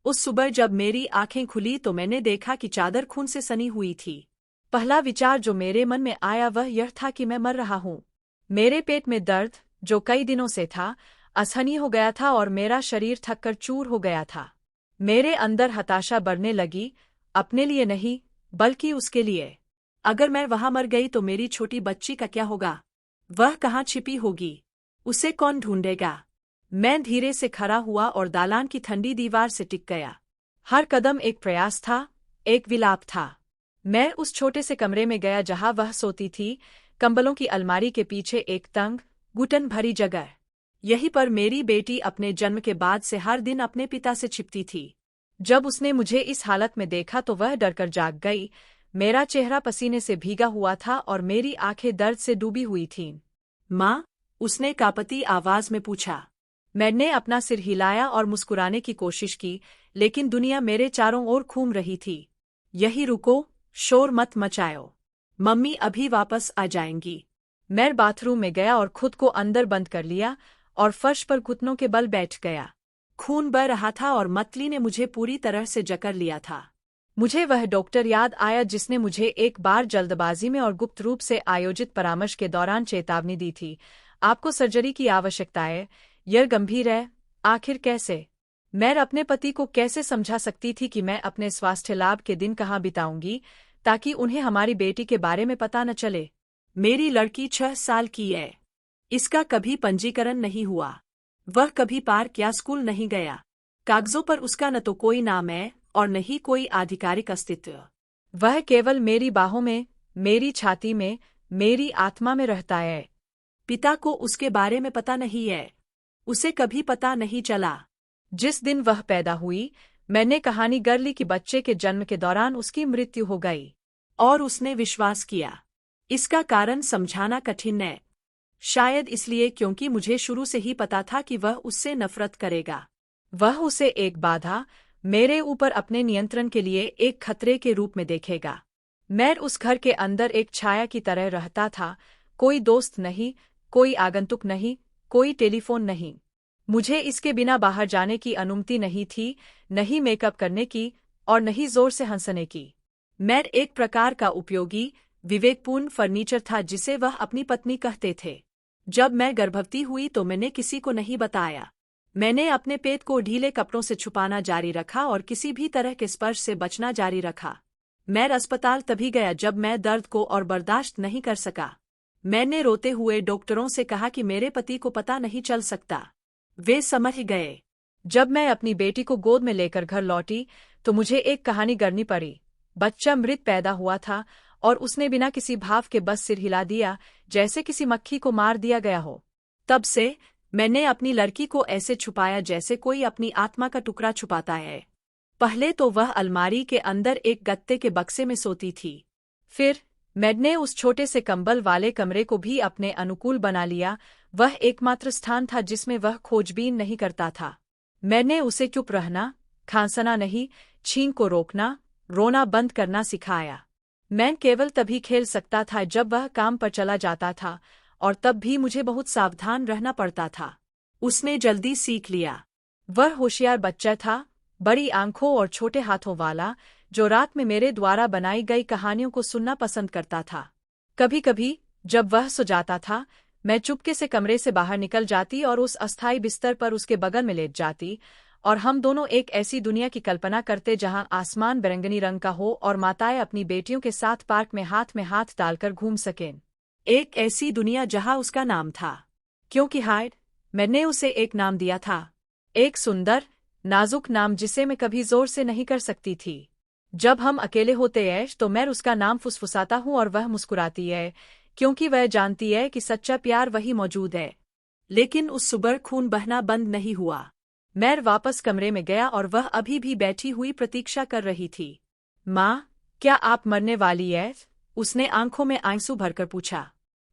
उस सुबह जब मेरी आंखें खुली तो मैंने देखा कि चादर खून से सनी हुई थी। पहला विचार जो मेरे मन में आया वह यह था कि मैं मर रहा हूँ। मेरे पेट में दर्द, जो कई दिनों से था, असहनीय हो गया था और मेरा शरीर थककर चूर हो गया था। मेरे अंदर हताशा बढ़ने लगी, अपने लिए नहीं, बल्कि उसके लिए। अगर मैं वहां मर गई तो मेरी छोटी बच्ची का क्या होगा? वह कहाँ छिपी होगी? उसे कौन ढूंढेगा? मैं धीरे से खड़ा हुआ और दालान की ठंडी दीवार से टिक गया। हर कदम एक प्रयास था, एक विलाप था। मैं उस छोटे से कमरे में गया जहां वह सोती थी, कंबलों की अलमारी के पीछे एक तंग, घुटन भरी जगह। यहीं पर मेरी बेटी अपने जन्म के बाद से हर दिन अपने पिता से छिपती थी। जब उसने मुझे इस हालत में देखा तो वह डरकर जाग गई। मेरा चेहरा पसीने से भीगा हुआ था और मेरी आंखें दर्द से डूबी हुई थीं। माँ, उसने कांपती आवाज में पूछा। मैंने अपना सिर हिलाया और मुस्कुराने की कोशिश की, लेकिन दुनिया मेरे चारों ओर घूम रही थी। यही रुको, शोर मत मचाओ। मम्मी अभी वापस आ जाएंगी। मैं बाथरूम में गया और खुद को अंदर बंद कर लिया और फर्श पर घुटनों के बल बैठ गया। खून बह रहा था और मतली ने मुझे पूरी तरह से जकड़ लिया था। मुझे वह डॉक्टर याद आया जिसने मुझे एक बार जल्दबाजी में और गुप्त रूप से आयोजित परामर्श के दौरान चेतावनी दी थी, आपको सर्जरी की आवश्यकता है, यह गंभीर है। आखिर कैसे? मैं अपने पति को कैसे समझा सकती थी कि मैं अपने स्वास्थ्य लाभ के दिन कहाँ बिताऊंगी, ताकि उन्हें हमारी बेटी के बारे में पता न चले। मेरी लड़की 6 साल की है। इसका कभी पंजीकरण नहीं हुआ। वह कभी पार्क या स्कूल नहीं गया। कागजों पर उसका न तो कोई नाम है और न ही कोई आधिकारिक अस्तित्व। वह केवल मेरी बाहों में, मेरी छाती में, मेरी आत्मा में रहता है। पिता को उसके बारे में पता नहीं है। उसे कभी पता नहीं चला। जिस दिन वह पैदा हुई, मैंने कहानी गर ली कि बच्चे के जन्म के दौरान उसकी मृत्यु हो गई। और उसने विश्वास किया। इसका कारण समझाना कठिन है। शायद इसलिए क्योंकि मुझे शुरू से ही पता था कि वह उससे नफरत करेगा। वह उसे एक बाधा, मेरे ऊपर अपने नियंत्रण के लिए एक खतरे के रूप में देखेगा। मैं उस घर के अंदर एक छाया की तरह रहता था, कोई दोस्त नहीं, कोई आगंतुक नहीं, कोई टेलीफोन नहीं। मुझे इसके बिना बाहर जाने की अनुमति नहीं थी, नहीं मेकअप करने की और नहीं जोर से हंसने की। मैं एक प्रकार का उपयोगी, विवेकपूर्ण फर्नीचर था जिसे वह अपनी पत्नी कहते थे। जब मैं गर्भवती हुई तो मैंने किसी को नहीं बताया। मैंने अपने पेट को ढीले कपड़ों से छुपाना जारी रखा और किसी भी तरह के स्पर्श से बचना जारी रखा। मैं अस्पताल तभी गया जब मैं दर्द को और बर्दाश्त नहीं कर सका। मैंने रोते हुए डॉक्टरों से कहा कि मेरे पति को पता नहीं चल सकता। वे समझ गए। जब मैं अपनी बेटी को गोद में लेकर घर लौटी तो मुझे एक कहानी गढ़नी पड़ी। बच्चा मृत पैदा हुआ था और उसने बिना किसी भाव के बस सिर हिला दिया, जैसे किसी मक्खी को मार दिया गया हो। तब से मैंने अपनी लड़की को ऐसे छुपाया जैसे कोई अपनी आत्मा का टुकड़ा छुपाता है। पहले तो वह अलमारी के अंदर एक गत्ते के बक्से में सोती थी। फिर मैंने उस छोटे से कंबल वाले कमरे को भी अपने अनुकूल बना लिया। वह एकमात्र स्थान था जिसमें वह खोजबीन नहीं करता था। मैंने उसे चुप रहना, खांसना नहीं, छींक को रोकना, रोना बंद करना सिखाया। मैं केवल तभी खेल सकता था जब वह काम पर चला जाता था, और तब भी मुझे बहुत सावधान रहना पड़ता था। उसने जल्दी सीख लिया। वह होशियार बच्चा था, बड़ी आंखों और छोटे हाथों वाला, जो रात में मेरे द्वारा बनाई गई कहानियों को सुनना पसंद करता था। कभी कभी जब वह सो जाता था, मैं चुपके से कमरे से बाहर निकल जाती और उस अस्थायी बिस्तर पर उसके बगल में लेट जाती, और हम दोनों एक ऐसी दुनिया की कल्पना करते जहां आसमान बैंगनी रंग का हो और माताएं अपनी बेटियों के साथ पार्क में हाथ डालकर घूम सकें। एक ऐसी दुनिया जहां उसका नाम था। क्योंकि हाइड, मैंने उसे एक नाम दिया था। एक सुंदर, नाजुक नाम जिसे मैं कभी जोर से नहीं कर सकती थी। जब हम अकेले होते हैं तो मैं उसका नाम फुसफुसाता हूँ और वह मुस्कुराती है, क्योंकि वह जानती है कि सच्चा प्यार वही मौजूद है। लेकिन उस सुबह खून बहना बंद नहीं हुआ। मैं वापस कमरे में गया और वह अभी भी बैठी हुई प्रतीक्षा कर रही थी। माँ, क्या आप मरने वाली है? उसने आंखों में आंसू भरकर पूछा।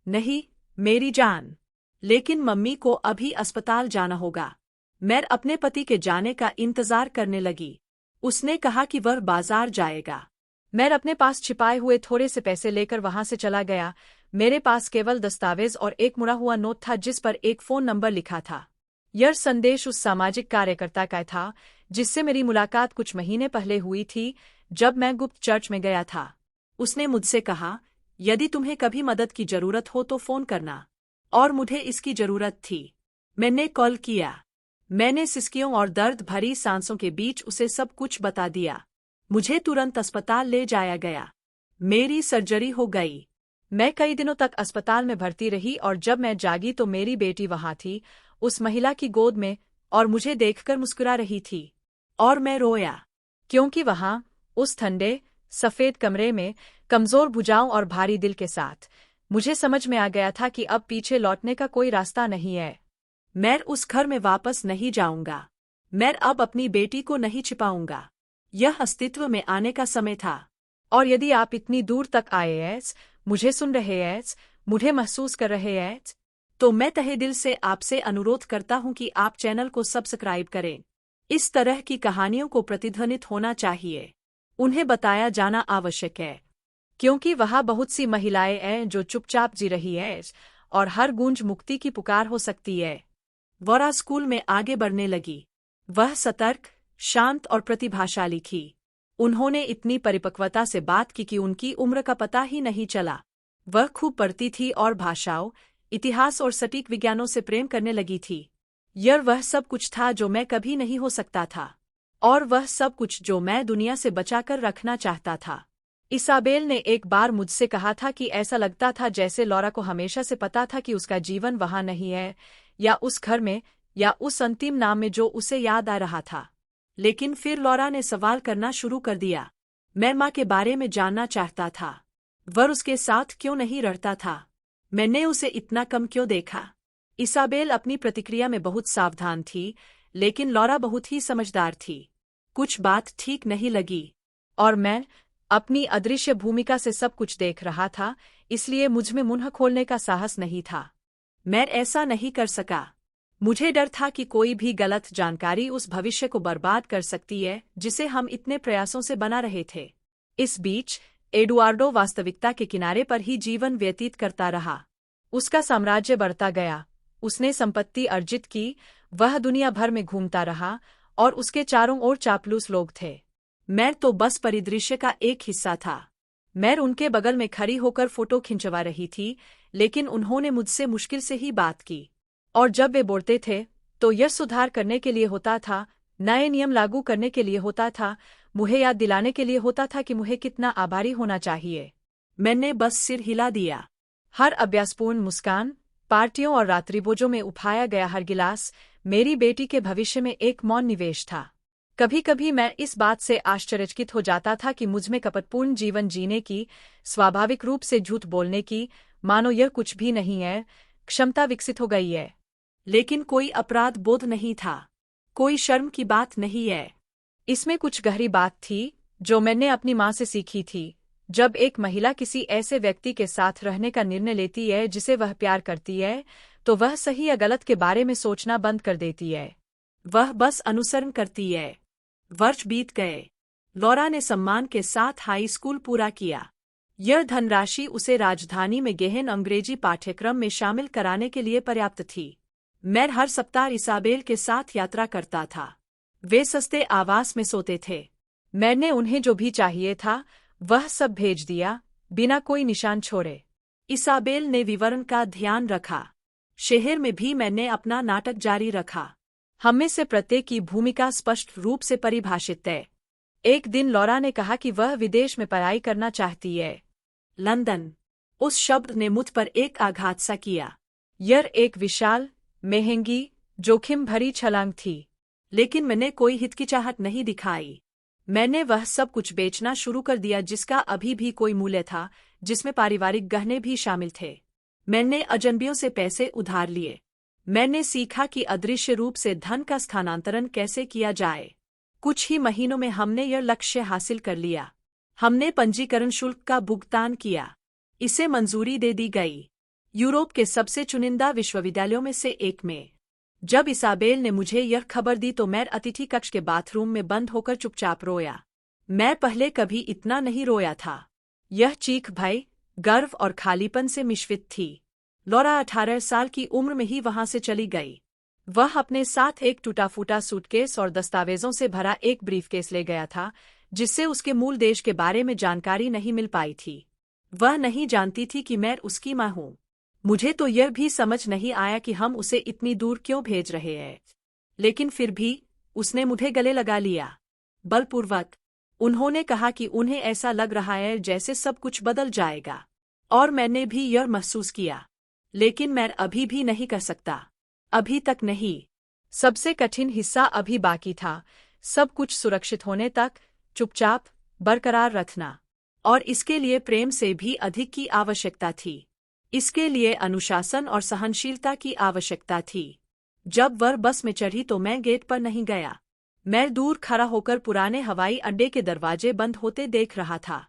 नहीं, मेरी जान। लेकिन मम्मी को अभी अस्पताल जाना होगा। मैं अपने पति के जाने का इंतजार करने लगी। उसने कहा कि वह बाजार जाएगा। मैं अपने पास छिपाए हुए थोड़े से पैसे लेकर वहां से चला गया। मेरे पास केवल दस्तावेज और एक मुड़ा हुआ नोट था जिस पर एक फोन नंबर लिखा था। यह संदेश उस सामाजिक कार्यकर्ता का था जिससे मेरी मुलाकात कुछ महीने पहले हुई थी, जब मैं गुप्त चर्च में गया था। उसने मुझसे कहा, यदि तुम्हें कभी मदद की जरूरत हो तो फोन करना। और मुझे इसकी जरूरत थी। मैंने कॉल किया। मैंने सिसकियों और दर्द भरी सांसों के बीच उसे सब कुछ बता दिया। मुझे तुरंत अस्पताल ले जाया गया। मेरी सर्जरी हो गई। मैं कई दिनों तक अस्पताल में भर्ती रही और जब मैं जागी तो मेरी बेटी वहां थी, उस महिला की गोद में, और मुझे देखकर मुस्कुरा रही थी। और मैं रोया, क्योंकि वहां, उस ठंडे, सफेद कमरे में, कमजोर भुजाओं और भारी दिल के साथ, मुझे समझ में आ गया था कि अब पीछे लौटने का कोई रास्ता नहीं है। मैं उस घर में वापस नहीं जाऊंगा। मैं अब अपनी बेटी को नहीं छिपाऊंगा। यह अस्तित्व में आने का समय था। और यदि आप इतनी दूर तक आए हैं, मुझे सुन रहे हैं, मुझे महसूस कर रहे हैं, तो मैं तहे दिल से आपसे अनुरोध करता हूं कि आप चैनल को सब्सक्राइब करें। इस तरह की कहानियों को प्रतिध्वनित होना चाहिए। उन्हें बताया जाना आवश्यक है, क्योंकि वहाँ बहुत सी महिलाएं हैं जो चुपचाप जी रही हैं, और हर गूंज मुक्ति की पुकार हो सकती है। वोरा स्कूल में आगे बढ़ने लगी। वह सतर्क, शांत और प्रतिभाशाली थी। उन्होंने इतनी परिपक्वता से बात की कि उनकी उम्र का पता ही नहीं चला। वह खूब पढ़ती थी और भाषाओं, इतिहास और सटीक विज्ञानों से प्रेम करने लगी थी। यह वह सब कुछ था जो मैं कभी नहीं हो सकता था, और वह सब कुछ जो मैं दुनिया से बचाकर रखना चाहता था। इसाबेल ने एक बार मुझसे कहा था कि ऐसा लगता था जैसे लॉरा को हमेशा से पता था कि उसका जीवन वहां नहीं है, या उस घर में, या उस अंतिम नाम में जो उसे याद आ रहा था। लेकिन फिर लॉरा ने सवाल करना शुरू कर दिया। मैं माँ के बारे में जानना चाहता था। वह उसके साथ क्यों नहीं रहता था? मैंने उसे इतना कम क्यों देखा? इसाबेल अपनी प्रतिक्रिया में बहुत सावधान थी, लेकिन लॉरा बहुत ही समझदार थी। कुछ बात ठीक नहीं लगी, और मैं अपनी अदृश्य भूमिका से सब कुछ देख रहा था, इसलिए मुझमें मुंह खोलने का साहस नहीं था। मैं ऐसा नहीं कर सका। मुझे डर था कि कोई भी गलत जानकारी उस भविष्य को बर्बाद कर सकती है जिसे हम इतने प्रयासों से बना रहे थे। इस बीच एडुआर्डो वास्तविकता के किनारे पर ही जीवन व्यतीत करता रहा। उसका साम्राज्य बढ़ता गया। उसने संपत्ति अर्जित की। वह दुनिया भर में घूमता रहा, और उसके चारों ओर चापलूस लोग थे। मैं तो बस परिदृश्य का एक हिस्सा था। मैं उनके बगल में खड़ी होकर फोटो खिंचवा रही थी, लेकिन उन्होंने मुझसे मुश्किल से ही बात की। और जब वे बोलते थे, तो यह सुधार करने के लिए होता था, नए नियम लागू करने के लिए होता था, मुझे याद दिलाने के लिए होता था कि मुझे कितना आभारी होना चाहिए। मैंने बस सिर हिला दिया। हर अभ्यासपूर्ण मुस्कान, पार्टियों और रात्रिभोजों में उठाया गया हर गिलास, मेरी बेटी के भविष्य में एक मौन निवेश था। कभी कभी मैं इस बात से आश्चर्यचकित हो जाता था कि मुझमें कपटपूर्ण जीवन जीने की, स्वाभाविक रूप से झूठ बोलने की, मानो यह कुछ भी नहीं है, क्षमता विकसित हो गई है। लेकिन कोई अपराध बोध नहीं था। कोई शर्म की बात नहीं है। इसमें कुछ गहरी बात थी, जो मैंने अपनी माँ से सीखी थी। जब एक महिला किसी ऐसे व्यक्ति के साथ रहने का निर्णय लेती है जिसे वह प्यार करती है, तो वह सही या गलत के बारे में सोचना बंद कर देती है। वह बस अनुसरण करती है। वर्ष बीत गए। लॉरा ने सम्मान के साथ हाई स्कूल पूरा किया। यह धनराशि उसे राजधानी में गहन अंग्रेजी पाठ्यक्रम में शामिल कराने के लिए पर्याप्त थी। मैं हर सप्ताह इसाबेल के साथ यात्रा करता था। वे सस्ते आवास में सोते थे। मैंने उन्हें जो भी चाहिए था, वह सब भेज दिया, बिना कोई निशान छोड़े। इसाबेल ने विवरण का ध्यान रखा। शहर में भी मैंने अपना नाटक जारी रखा। हममें से प्रत्येक की भूमिका स्पष्ट रूप से परिभाषित है। एक दिन लॉरा ने कहा कि वह विदेश में पढ़ाई करना चाहती है। लंदन। उस शब्द ने मुझ पर एक आघात सा किया। यह एक विशाल, महंगी, जोखिम भरी छलांग थी, लेकिन मैंने कोई हिचकिचाहट नहीं दिखाई। मैंने वह सब कुछ बेचना शुरू कर दिया जिसका अभी भी कोई मूल्य था, जिसमें पारिवारिक गहने भी शामिल थे। मैंने अजनबियों से पैसे उधार लिए। मैंने सीखा कि अदृश्य रूप से धन का स्थानांतरण कैसे किया जाए। कुछ ही महीनों में हमने यह लक्ष्य हासिल कर लिया। हमने पंजीकरण शुल्क का भुगतान किया। इसे मंजूरी दे दी गई। यूरोप के सबसे चुनिंदा विश्वविद्यालयों में से एक में। जब इसाबेल ने मुझे यह खबर दी तो मैं अतिथि कक्ष के बाथरूम में बंद होकर चुपचाप रोया। मैं पहले कभी इतना नहीं रोया था। यह चीख भय, गर्व और खालीपन से मिश्रित थी। लॉरा 18 साल की उम्र में ही वहां से चली गई। वह अपने साथ एक टूटा-फूटा सूटकेस और दस्तावेजों से भरा एक ब्रीफकेस ले गया था, जिससे उसके मूल देश के बारे में जानकारी नहीं मिल पाई थी। वह नहीं जानती थी कि मैं उसकी माँ हूँ। मुझे तो यह भी समझ नहीं आया कि हम उसे इतनी दूर क्यों भेज रहे हैं। लेकिन फिर भी उसने मुझे गले लगा लिया, बलपूर्वक। उन्होंने कहा कि उन्हें ऐसा लग रहा है जैसे सब कुछ बदल जाएगा। और मैंने भी यह महसूस किया। लेकिन मैं अभी भी नहीं कर सकता। अभी तक नहीं। सबसे कठिन हिस्सा अभी बाकी था, सब कुछ सुरक्षित होने तक चुपचाप बरकरार रखना। और इसके लिए प्रेम से भी अधिक की आवश्यकता थी। इसके लिए अनुशासन और सहनशीलता की आवश्यकता थी। जब वह बस में चढ़ी तो मैं गेट पर नहीं गया। मैं दूर खड़ा होकर पुराने हवाई अड्डे के दरवाजे बंद होते देख रहा था।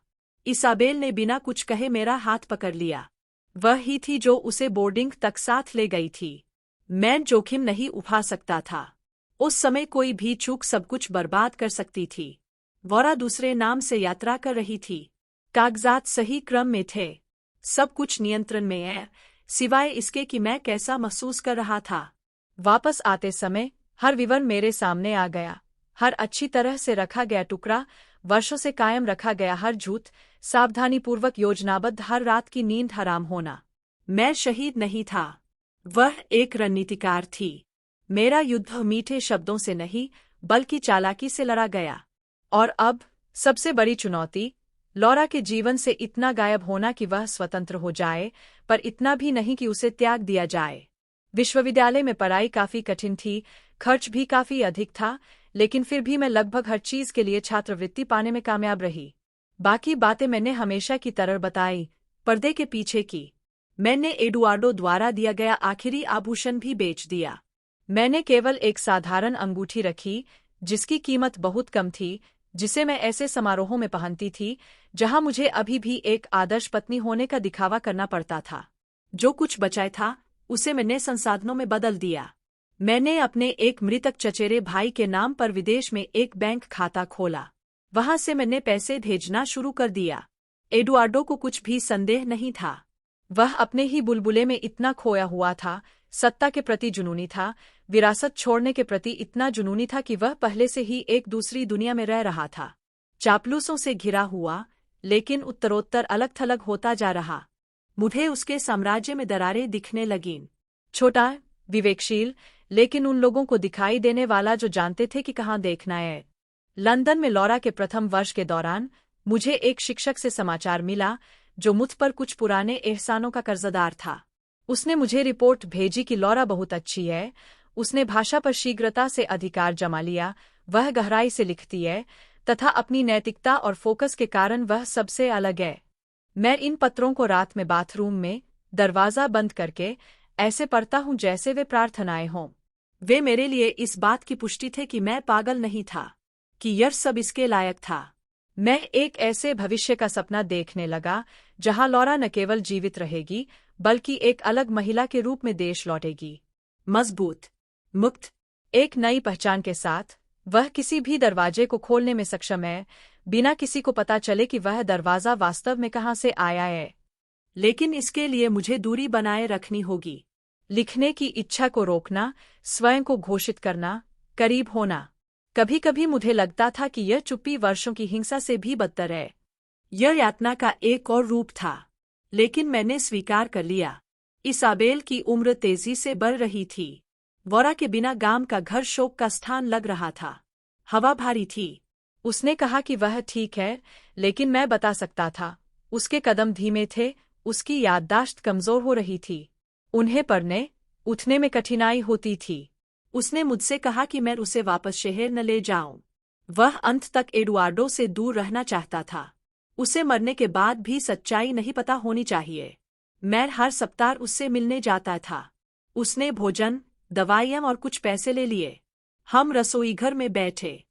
इसाबेल ने बिना कुछ कहे मेरा हाथ पकड़ लिया। वह ही थी जो उसे बोर्डिंग तक साथ ले गई थी। मैं जोखिम नहीं उठा सकता था। उस समय कोई भी चूक सब कुछ बर्बाद कर सकती थी। वोरा दूसरे नाम से यात्रा कर रही थी। कागजात सही क्रम में थे। सब कुछ नियंत्रण में है, सिवाय इसके कि मैं कैसा महसूस कर रहा था। वापस आते समय हर विवरण मेरे सामने आ गया। हर अच्छी तरह से रखा गया टुकड़ा, वर्षों से कायम रखा गया हर झूठ, सावधानीपूर्वक योजनाबद्ध हर रात की नींद हराम होना। मैं शहीद नहीं था। वह एक रणनीतिकार थी। मेरा युद्ध मीठे शब्दों से नहीं, बल्कि चालाकी से लड़ा गया। और अब सबसे बड़ी चुनौती, लौरा के जीवन से इतना गायब होना कि वह स्वतंत्र हो जाए, पर इतना भी नहीं कि उसे त्याग दिया जाए। विश्वविद्यालय में पढ़ाई काफी कठिन थी, खर्च भी काफी अधिक था, लेकिन फिर भी मैं लगभग हर चीज के लिए छात्रवृत्ति पाने में कामयाब रही। बाकी बातें मैंने हमेशा की तरह बताई, पर्दे के पीछे की। मैंने एडुआर्डो द्वारा दिया गया आखिरी आभूषण भी बेच दिया। मैंने केवल एक साधारण अंगूठी रखी, जिसकी कीमत बहुत कम थी, जिसे मैं ऐसे समारोहों में पहनती थी, जहां मुझे अभी भी एक आदर्श पत्नी होने का दिखावा करना पड़ता था। जो कुछ बचा था, उसे मैंने संसाधनों में बदल दिया। मैंने अपने एक मृतक चचेरे भाई के नाम पर विदेश में एक बैंक खाता खोला। वहां से मैंने पैसे भेजना शुरू कर दिया। एडुआर्डो को कुछ भी संदेह नहीं था। वह अपने ही बुलबुले में इतना खोया हुआ था, सत्ता के प्रति जुनूनी था, विरासत छोड़ने के प्रति इतना जुनूनी था कि वह पहले से ही एक दूसरी दुनिया में रह रहा था। चापलूसों से घिरा हुआ, लेकिन उत्तरोत्तर अलग थलग होता जा रहा। मुझे उसके साम्राज्य में दरारें दिखने लगीं। छोटा, विवेकशील, लेकिन उन लोगों को दिखाई देने वाला जो जानते थे कि कहाँ देखना है। लंदन में लौरा के प्रथम वर्ष के दौरान मुझे एक शिक्षक से समाचार मिला, जो मुझ पर कुछ पुराने एहसानों का कर्जदार था। उसने मुझे रिपोर्ट भेजी कि लौरा बहुत अच्छी है, उसने भाषा पर शीघ्रता से अधिकार जमा लिया, वह गहराई से लिखती है, तथा अपनी नैतिकता और फोकस के कारण वह सबसे अलग है। मैं इन पत्रों को रात में बाथरूम में, दरवाज़ा बंद करके, ऐसे पढ़ता हूँ जैसे वे प्रार्थनाएं हों। वे मेरे लिए इस बात की पुष्टि थे कि मैं पागल नहीं था, कि यह सब इसके लायक था। मैं एक ऐसे भविष्य का सपना देखने लगा, जहां लौरा न केवल जीवित रहेगी, बल्कि एक अलग महिला के रूप में देश लौटेगी। मजबूत, मुक्त, एक नई पहचान के साथ। वह किसी भी दरवाजे को खोलने में सक्षम है, बिना किसी को पता चले कि वह दरवाज़ा वास्तव में कहाँ से आया है। लेकिन इसके लिए मुझे दूरी बनाए रखनी होगी। लिखने की इच्छा को रोकना, स्वयं को घोषित करना, करीब होना। कभी कभी मुझे लगता था कि यह चुप्पी वर्षों की हिंसा से भी बदतर है। यह यातना का एक और रूप था। लेकिन मैंने स्वीकार कर लिया। इसाबेल की उम्र तेजी से बढ़ रही थी। वोरा के बिना गांव का घर शोक का स्थान लग रहा था। हवा भारी थी। उसने कहा कि वह ठीक है, लेकिन मैं बता सकता था। उसके कदम धीमे थे, उसकी याददाश्त कमजोर हो रही थी। उन्हें पढ़ने, उठने में कठिनाई होती थी। उसने मुझसे कहा कि मैं उसे वापस शहर न ले जाऊं। वह अंत तक एडुआर्डो से दूर रहना चाहता था। उसे मरने के बाद भी सच्चाई नहीं पता होनी चाहिए। मैं हर सप्ताह उससे मिलने जाता था। उसने भोजन, दवाइयाँ और कुछ पैसे ले लिए। हम रसोईघर में बैठे।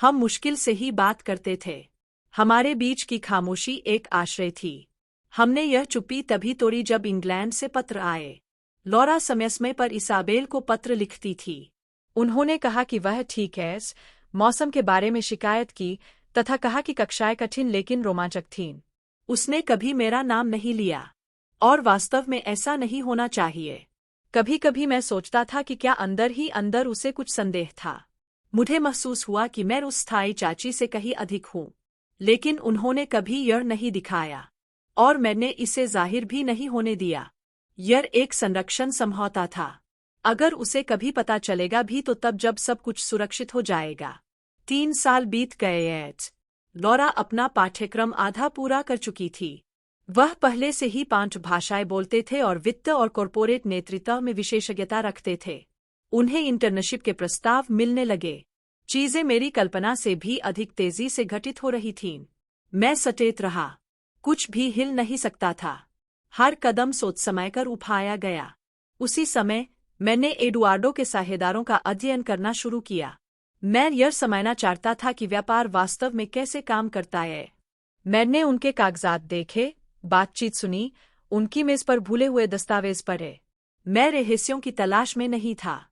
हम मुश्किल से ही बात करते थे। हमारे बीच की खामोशी एक आश्रय थी। हमने यह चुप्पी तभी तोड़ी जब इंग्लैंड से पत्र आए। लौरा समय समय पर इसाबेल को पत्र लिखती थी। उन्होंने कहा कि वह ठीक है, मौसम के बारे में शिकायत की, तथा कहा कि कक्षाएं कठिन लेकिन रोमांचक थीं। उसने कभी मेरा नाम नहीं लिया। और वास्तव में ऐसा नहीं होना चाहिए। कभी कभी मैं सोचता था कि क्या अंदर ही अंदर उसे कुछ संदेह था। मुझे महसूस हुआ कि मैं उस स्थायी चाची से कहीं अधिक हूँ, लेकिन उन्होंने कभी यह नहीं दिखाया, और मैंने इसे जाहिर भी नहीं होने दिया। यह एक संरक्षण समझौता था। अगर उसे कभी पता चलेगा भी तो तब जब सब कुछ सुरक्षित हो जाएगा। 3 साल बीत गए। लॉरा अपना पाठ्यक्रम आधा पूरा कर चुकी थी। वह पहले से ही 5 भाषाएं बोलते थे और वित्त और कॉरपोरेट नेतृत्व में विशेषज्ञता रखते थे। उन्हें इंटर्नशिप के प्रस्ताव मिलने लगे। चीजें मेरी कल्पना से भी अधिक तेजी से घटित हो रही थीं। मैं सचेत रहा। कुछ भी हिल नहीं सकता था। हर कदम सोच समय कर उठाया गया। उसी समय मैंने एडुआर्डो के साझेदारों का अध्ययन करना शुरू किया। मैं यह समझना चाहता था कि व्यापार वास्तव में कैसे काम करता है। मैंने उनके कागजात देखे, बातचीत सुनी, उनकी मेज पर भूले हुए दस्तावेज पढ़े। मैं रहस्यों की तलाश में नहीं था।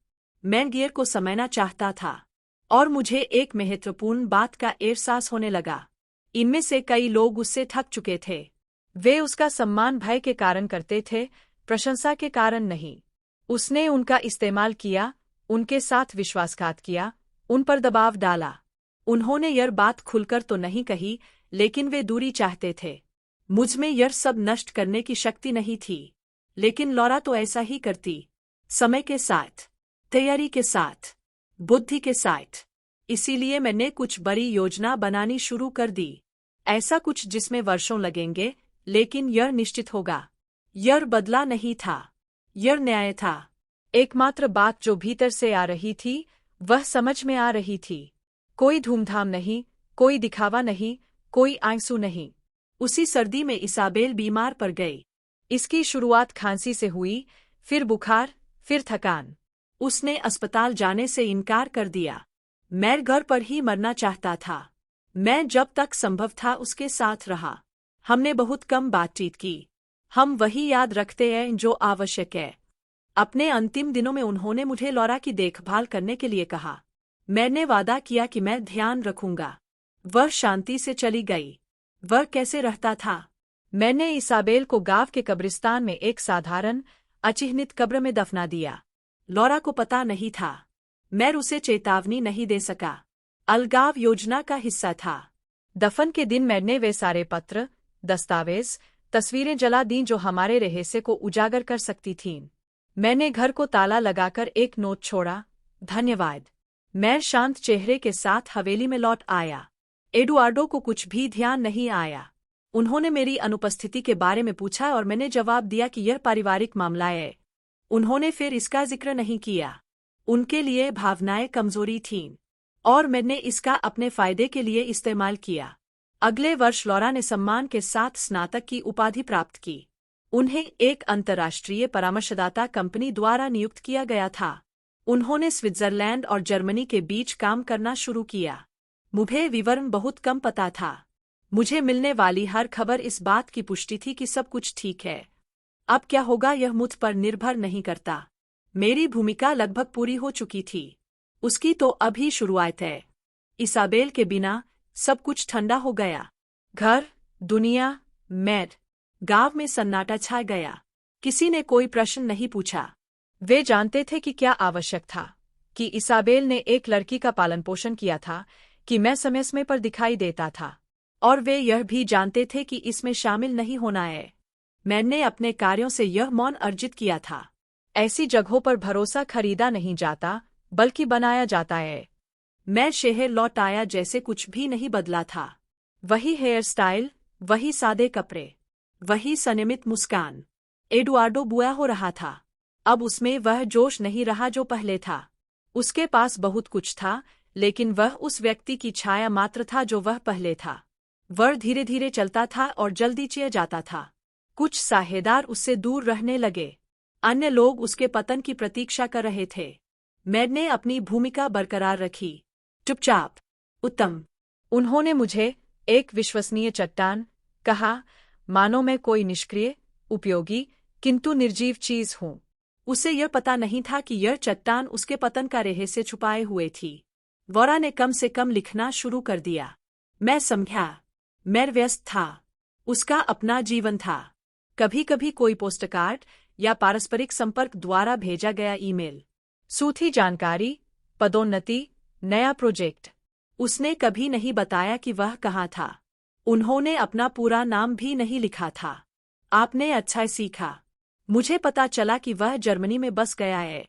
मैं गियर को समझना चाहता था। और मुझे एक महत्वपूर्ण बात का एहसास होने लगा। इनमें से कई लोग उससे थक चुके थे। वे उसका सम्मान भय के कारण करते थे, प्रशंसा के कारण नहीं। उसने उनका इस्तेमाल किया, उनके साथ विश्वासघात किया, उन पर दबाव डाला। उन्होंने यह बात खुलकर तो नहीं कही, लेकिन वे दूरी चाहते थे। मुझमें यह सब नष्ट करने की शक्ति नहीं थी, लेकिन लॉरा तो ऐसा ही करती। समय के साथ, तैयारी के साथ, बुद्धि के साथ। इसीलिए मैंने कुछ बड़ी योजना बनानी शुरू कर दी। ऐसा कुछ जिसमें वर्षों लगेंगे, लेकिन यह निश्चित होगा। यह बदला नहीं था, यह न्याय था। एकमात्र बात जो भीतर से आ रही थी, वह समझ में आ रही थी। कोई धूमधाम नहीं, कोई दिखावा नहीं, कोई आंसू नहीं। उसी सर्दी में इसाबेल बीमार पड़ गई। इसकी शुरुआत खांसी से हुई, फिर बुखार, फिर थकान। उसने अस्पताल जाने से इनकार कर दिया। मैं घर पर ही मरना चाहता था। मैं जब तक संभव था उसके साथ रहा। हमने बहुत कम बातचीत की। हम वही याद रखते हैं जो आवश्यक है। अपने अंतिम दिनों में उन्होंने मुझे लॉरा की देखभाल करने के लिए कहा। मैंने वादा किया कि मैं ध्यान रखूंगा। वह शांति से चली गई। वह कैसे रहता था? मैंने इसाबेल को गांव के कब्रिस्तान में एक साधारण, अचिह्नित कब्र में दफना दिया। लॉरा को पता नहीं था। मैं उसे चेतावनी नहीं दे सका। अलगाव योजना का हिस्सा था। दफन के दिन मैंने वे सारे पत्र, दस्तावेज, तस्वीरें जला दीं जो हमारे रहस्य को उजागर कर सकती थीं। मैंने घर को ताला लगाकर एक नोट छोड़ा, धन्यवाद। मैं शांत चेहरे के साथ हवेली में लौट आया। एडुआर्डो को कुछ भी ध्यान नहीं आया। उन्होंने मेरी अनुपस्थिति के बारे में पूछा और मैंने जवाब दिया कि यह पारिवारिक मामला है। उन्होंने फिर इसका जिक्र नहीं किया। उनके लिए भावनाएं कमजोरी थीं, और मैंने इसका अपने फायदे के लिए इस्तेमाल किया। अगले वर्ष लॉरा ने सम्मान के साथ स्नातक की उपाधि प्राप्त की। उन्हें एक अंतर्राष्ट्रीय परामर्शदाता कंपनी द्वारा नियुक्त किया गया था। उन्होंने स्विट्जरलैंड और जर्मनी के बीच काम करना शुरू किया। मुझे विवरण बहुत कम पता था। मुझे मिलने वाली हर खबर इस बात की पुष्टि थी कि सब कुछ ठीक है। अब क्या होगा यह मुझ पर निर्भर नहीं करता। मेरी भूमिका लगभग पूरी हो चुकी थी। उसकी तो अभी शुरुआत है। इसाबेल के बिना सब कुछ ठंडा हो गया। घर, दुनिया, मैड, गांव में सन्नाटा छा गया। किसी ने कोई प्रश्न नहीं पूछा। वे जानते थे कि क्या आवश्यक था, कि इसाबेल ने एक लड़की का पालन पोषण किया था, कि मैं समय समय पर दिखाई देता था, और वे यह भी जानते थे कि इसमें शामिल नहीं होना है। मैंने अपने कार्यों से यह मौन अर्जित किया था। ऐसी जगहों पर भरोसा खरीदा नहीं जाता, बल्कि बनाया जाता है। मैं शहर लौट आया जैसे कुछ भी नहीं बदला था। वही हेयर स्टाइल, वही सादे कपड़े, वही संयमित मुस्कान। एडुआर्डो बुआ हो रहा था। अब उसमें वह जोश नहीं रहा जो पहले था। उसके पास बहुत कुछ था, लेकिन वह उस व्यक्ति की छाया मात्र था जो वह पहले था। वह धीरे धीरे चलता था और जल्दी चिढ़ जाता था। कुछ साझेदार उससे दूर रहने लगे। अन्य लोग उसके पतन की प्रतीक्षा कर रहे थे। मैंने अपनी भूमिका बरकरार रखी। चुपचाप, उत्तम। उन्होंने मुझे एक विश्वसनीय चट्टान कहा, मानो मैं कोई निष्क्रिय, उपयोगी, किंतु निर्जीव चीज हूं। उसे यह पता नहीं था कि यह चट्टान उसके पतन का रहस्य छुपाए हुए थी। वोरा ने कम से कम लिखना शुरू कर दिया। मैं समझा। मैं व्यस्त था। उसका अपना जीवन था। कभी कभी कोई पोस्टकार्ड, या पारस्परिक संपर्क द्वारा भेजा गया ईमेल। सूथी जानकारी, पदोन्नति, नया प्रोजेक्ट। उसने कभी नहीं बताया कि वह कहाँ था। उन्होंने अपना पूरा नाम भी नहीं लिखा था। आपने अच्छा सीखा। मुझे पता चला कि वह जर्मनी में बस गया है।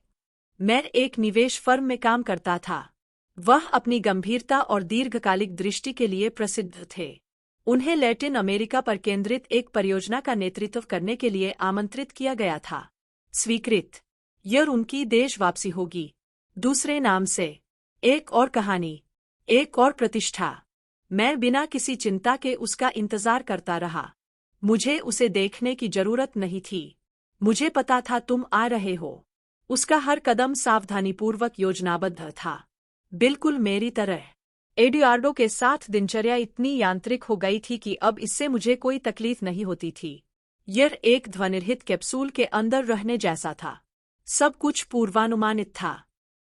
मैं एक निवेश फर्म में काम करता था। वह अपनी गंभीरता और दीर्घकालिक दृष्टि के लिए प्रसिद्ध थे। उन्हें लैटिन अमेरिका पर केंद्रित एक परियोजना का नेतृत्व करने के लिए आमंत्रित किया गया था। स्वीकृत। यह उनकी देश वापसी होगी। दूसरे नाम से। एक और कहानी, एक और प्रतिष्ठा। मैं बिना किसी चिंता के उसका इंतजार करता रहा। मुझे उसे देखने की जरूरत नहीं थी। मुझे पता था तुम आ रहे हो। उसका हर कदम सावधानीपूर्वक योजनाबद्ध था, बिल्कुल मेरी तरह। एडुआर्डो के साथ दिनचर्या इतनी यांत्रिक हो गई थी कि अब इससे मुझे कोई तकलीफ नहीं होती थी। यह एक ध्वनिरहित कैप्सूल के अंदर रहने जैसा था। सब कुछ पूर्वानुमानित था।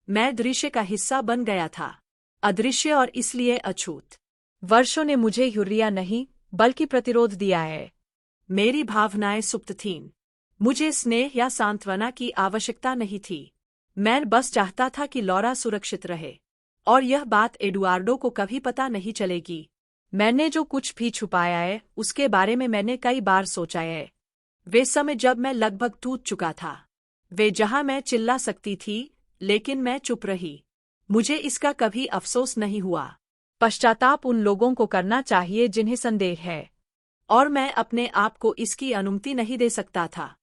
मैं दृश्य का हिस्सा बन गया था, अदृश्य और इसलिए अछूत। वर्षों ने मुझे हुर्रिया नहीं बल्कि प्रतिरोध दिया है। मेरी भावनाएं सुप्त थीं। मुझे स्नेह या सांत्वना की आवश्यकता नहीं थी। मैं बस चाहता था कि लॉरा सुरक्षित रहे, और यह बात एडुआर्डो को कभी पता नहीं चलेगी। मैंने जो कुछ भी छुपाया है उसके बारे में मैंने कई बार सोचा है। वे समय जब मैं लगभग टूट चुका था, वे जहां मैं चिल्ला सकती थी लेकिन मैं चुप रही। मुझे इसका कभी अफसोस नहीं हुआ। पश्चाताप उन लोगों को करना चाहिए जिन्हें संदेह है, और मैं अपने आप को इसकी अनुमति नहीं दे सकता था।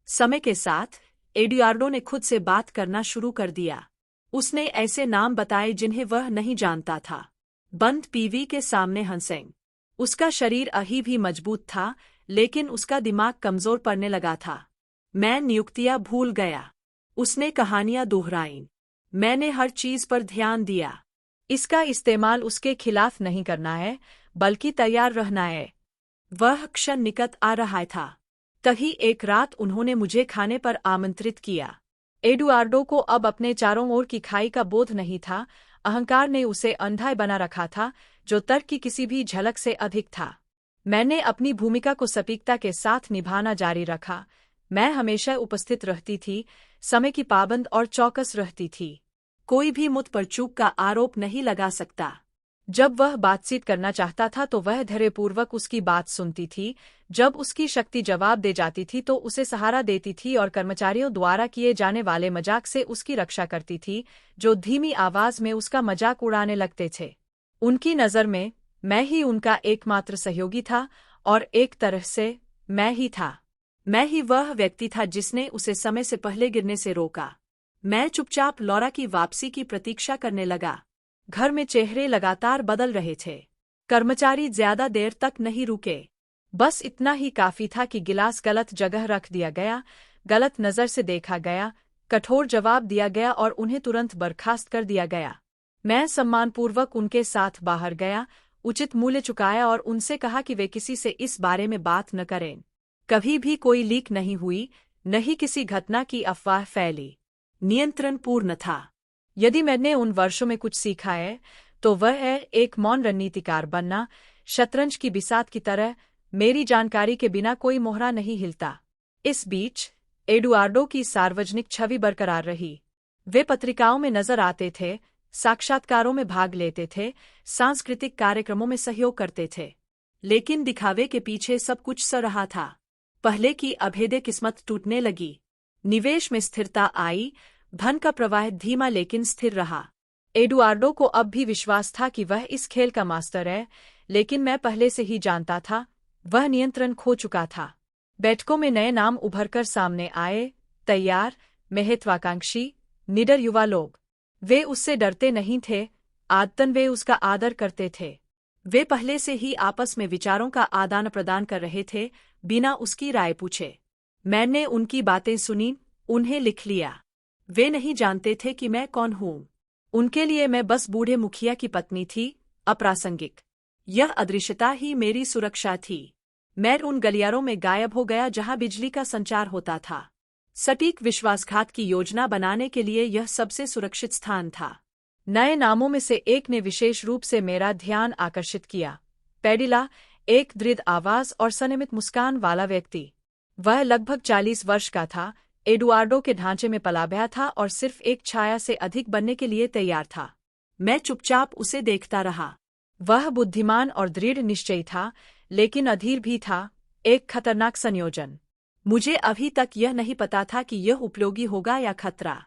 समय के साथ एडुआर्डो ने खुद से बात करना शुरू कर दिया। उसने ऐसे नाम बताए जिन्हें वह नहीं जानता था। बंद पीवी के सामने हंसेंग। उसका शरीर अभी भी मजबूत था, लेकिन उसका दिमाग कमजोर पड़ने लगा था। मैं नियुक्तियां भूल गया। उसने कहानियां दोहराईं। मैंने हर चीज पर ध्यान दिया। इसका इस्तेमाल उसके खिलाफ नहीं करना है, बल्कि तैयार रहना है। वह क्षण निकट आ रहा था। तभी एक रात उन्होंने मुझे खाने पर आमंत्रित किया। एडुआर्डो को अब अपने चारों ओर की खाई का बोध नहीं था। अहंकार ने उसे अंधा बना रखा था, जो तर्क की किसी भी झलक से अधिक था। मैंने अपनी भूमिका को सटीकता के साथ निभाना जारी रखा। मैं हमेशा उपस्थित रहती थी, समय की पाबंद और चौकस रहती थी। कोई भी मुझ पर चूक का आरोप नहीं लगा सकता। जब वह बातचीत करना चाहता था तो वह धैर्यपूर्वक उसकी बात सुनती थी। जब उसकी शक्ति जवाब दे जाती थी तो उसे सहारा देती थी और कर्मचारियों द्वारा किए जाने वाले मजाक से उसकी रक्षा करती थी, जो धीमी आवाज में उसका मजाक उड़ाने लगते थे। उनकी नज़र में मैं ही उनका एकमात्र सहयोगी था, और एक तरह से मैं ही था। मैं ही वह व्यक्ति था जिसने उसे समय से पहले गिरने से रोका। मैं चुपचाप लॉरा की वापसी की प्रतीक्षा करने लगा। घर में चेहरे लगातार बदल रहे थे। कर्मचारी ज्यादा देर तक नहीं रुके। बस इतना ही काफी था कि गिलास गलत जगह रख दिया गया, गलत नजर से देखा गया, कठोर जवाब दिया गया और उन्हें तुरंत बर्खास्त कर दिया गया। मैं सम्मानपूर्वक उनके साथ बाहर गया, उचित मूल्य चुकाया और उनसे कहा कि वे किसी से इस बारे में बात न करें। कभी भी कोई लीक नहीं हुई, न ही किसी घटना की अफवाह फैली। नियंत्रण पूर्ण था। यदि मैंने उन वर्षों में कुछ सीखा है तो वह है एक मौन रणनीतिकार बनना। शतरंज की बिसात की तरह मेरी जानकारी के बिना कोई मोहरा नहीं हिलता। इस बीच एडुआर्डो की सार्वजनिक छवि बरकरार रही। वे पत्रिकाओं में नजर आते थे, साक्षात्कारों में भाग लेते थे, सांस्कृतिक कार्यक्रमों में सहयोग करते थे। लेकिन दिखावे के पीछे सब कुछ स रहा था। पहले की अभेद्य किस्मत टूटने लगी। निवेश में स्थिरता आई। धन का प्रवाह धीमा लेकिन स्थिर रहा। एडुआर्डो को अब भी विश्वास था कि वह इस खेल का मास्टर है, लेकिन मैं पहले से ही जानता था वह नियंत्रण खो चुका था। बैठकों में नए नाम उभरकर सामने आए, तैयार, महत्वाकांक्षी, निडर युवा लोग। वे उससे डरते नहीं थे, आदतन वे उसका आदर करते थे। वे पहले से ही आपस में विचारों का आदान प्रदान कर रहे थे, बिना उसकी राय पूछे। मैंने उनकी बातें सुनी, उन्हें लिख लिया। वे नहीं जानते थे कि मैं कौन हूँ। उनके लिए मैं बस बूढ़े मुखिया की पत्नी थी, अप्रासंगिक। यह अदृश्यता ही मेरी सुरक्षा थी। मैं उन गलियारों में गायब हो गया जहां बिजली का संचार होता था। सटीक विश्वासघात की योजना बनाने के लिए यह सबसे सुरक्षित स्थान था। नए नामों में से एक ने विशेष रूप से मेरा ध्यान आकर्षित किया। पेडिला, एक दृढ़ आवाज और संयमित मुस्कान वाला व्यक्ति। वह लगभग 40 वर्ष का था, एडुआर्डो के ढांचे में पला बया था और सिर्फ एक छाया से अधिक बनने के लिए तैयार था। मैं चुपचाप उसे देखता रहा। वह बुद्धिमान और दृढ़ निश्चयी था, लेकिन अधीर भी था, एक खतरनाक संयोजन। मुझे अभी तक यह नहीं पता था कि यह उपयोगी होगा या खतरा।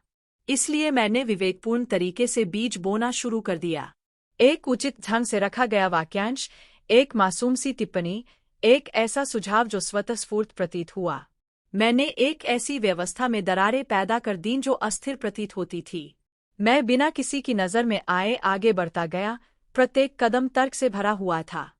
इसलिए मैंने विवेकपूर्ण तरीके से बीज बोना शुरू कर दिया। एक उचित ढंग से रखा गया वाक्यांश, एक मासूम सी टिप्पणी, एक ऐसा सुझाव जो स्वतःस्फूर्त प्रतीत हुआ। मैंने एक ऐसी व्यवस्था में दरारें पैदा कर दीं जो अस्थिर प्रतीत होती थी। मैं बिना किसी की नज़र में आए आगे बढ़ता गया, प्रत्येक कदम तर्क से भरा हुआ था।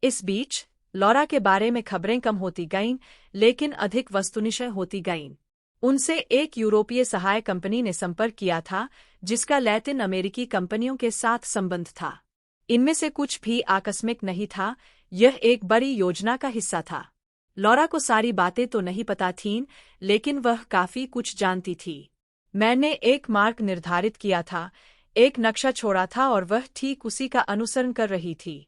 इस बीच लॉरा के बारे में खबरें कम होती गईं, लेकिन अधिक वस्तुनिष्ठ होती गईं। उनसे एक यूरोपीय सहायक कंपनी ने संपर्क किया था, जिसका लैटिन अमेरिकी कंपनियों के साथ संबंध था। इनमें से कुछ भी आकस्मिक नहीं था, यह एक बड़ी योजना का हिस्सा था। लॉरा को सारी बातें तो नहीं पता थीं, लेकिन वह काफी कुछ जानती थी। मैंने एक मार्ग निर्धारित किया था, एक नक्शा छोड़ा था और वह ठीक उसी का अनुसरण कर रही थी।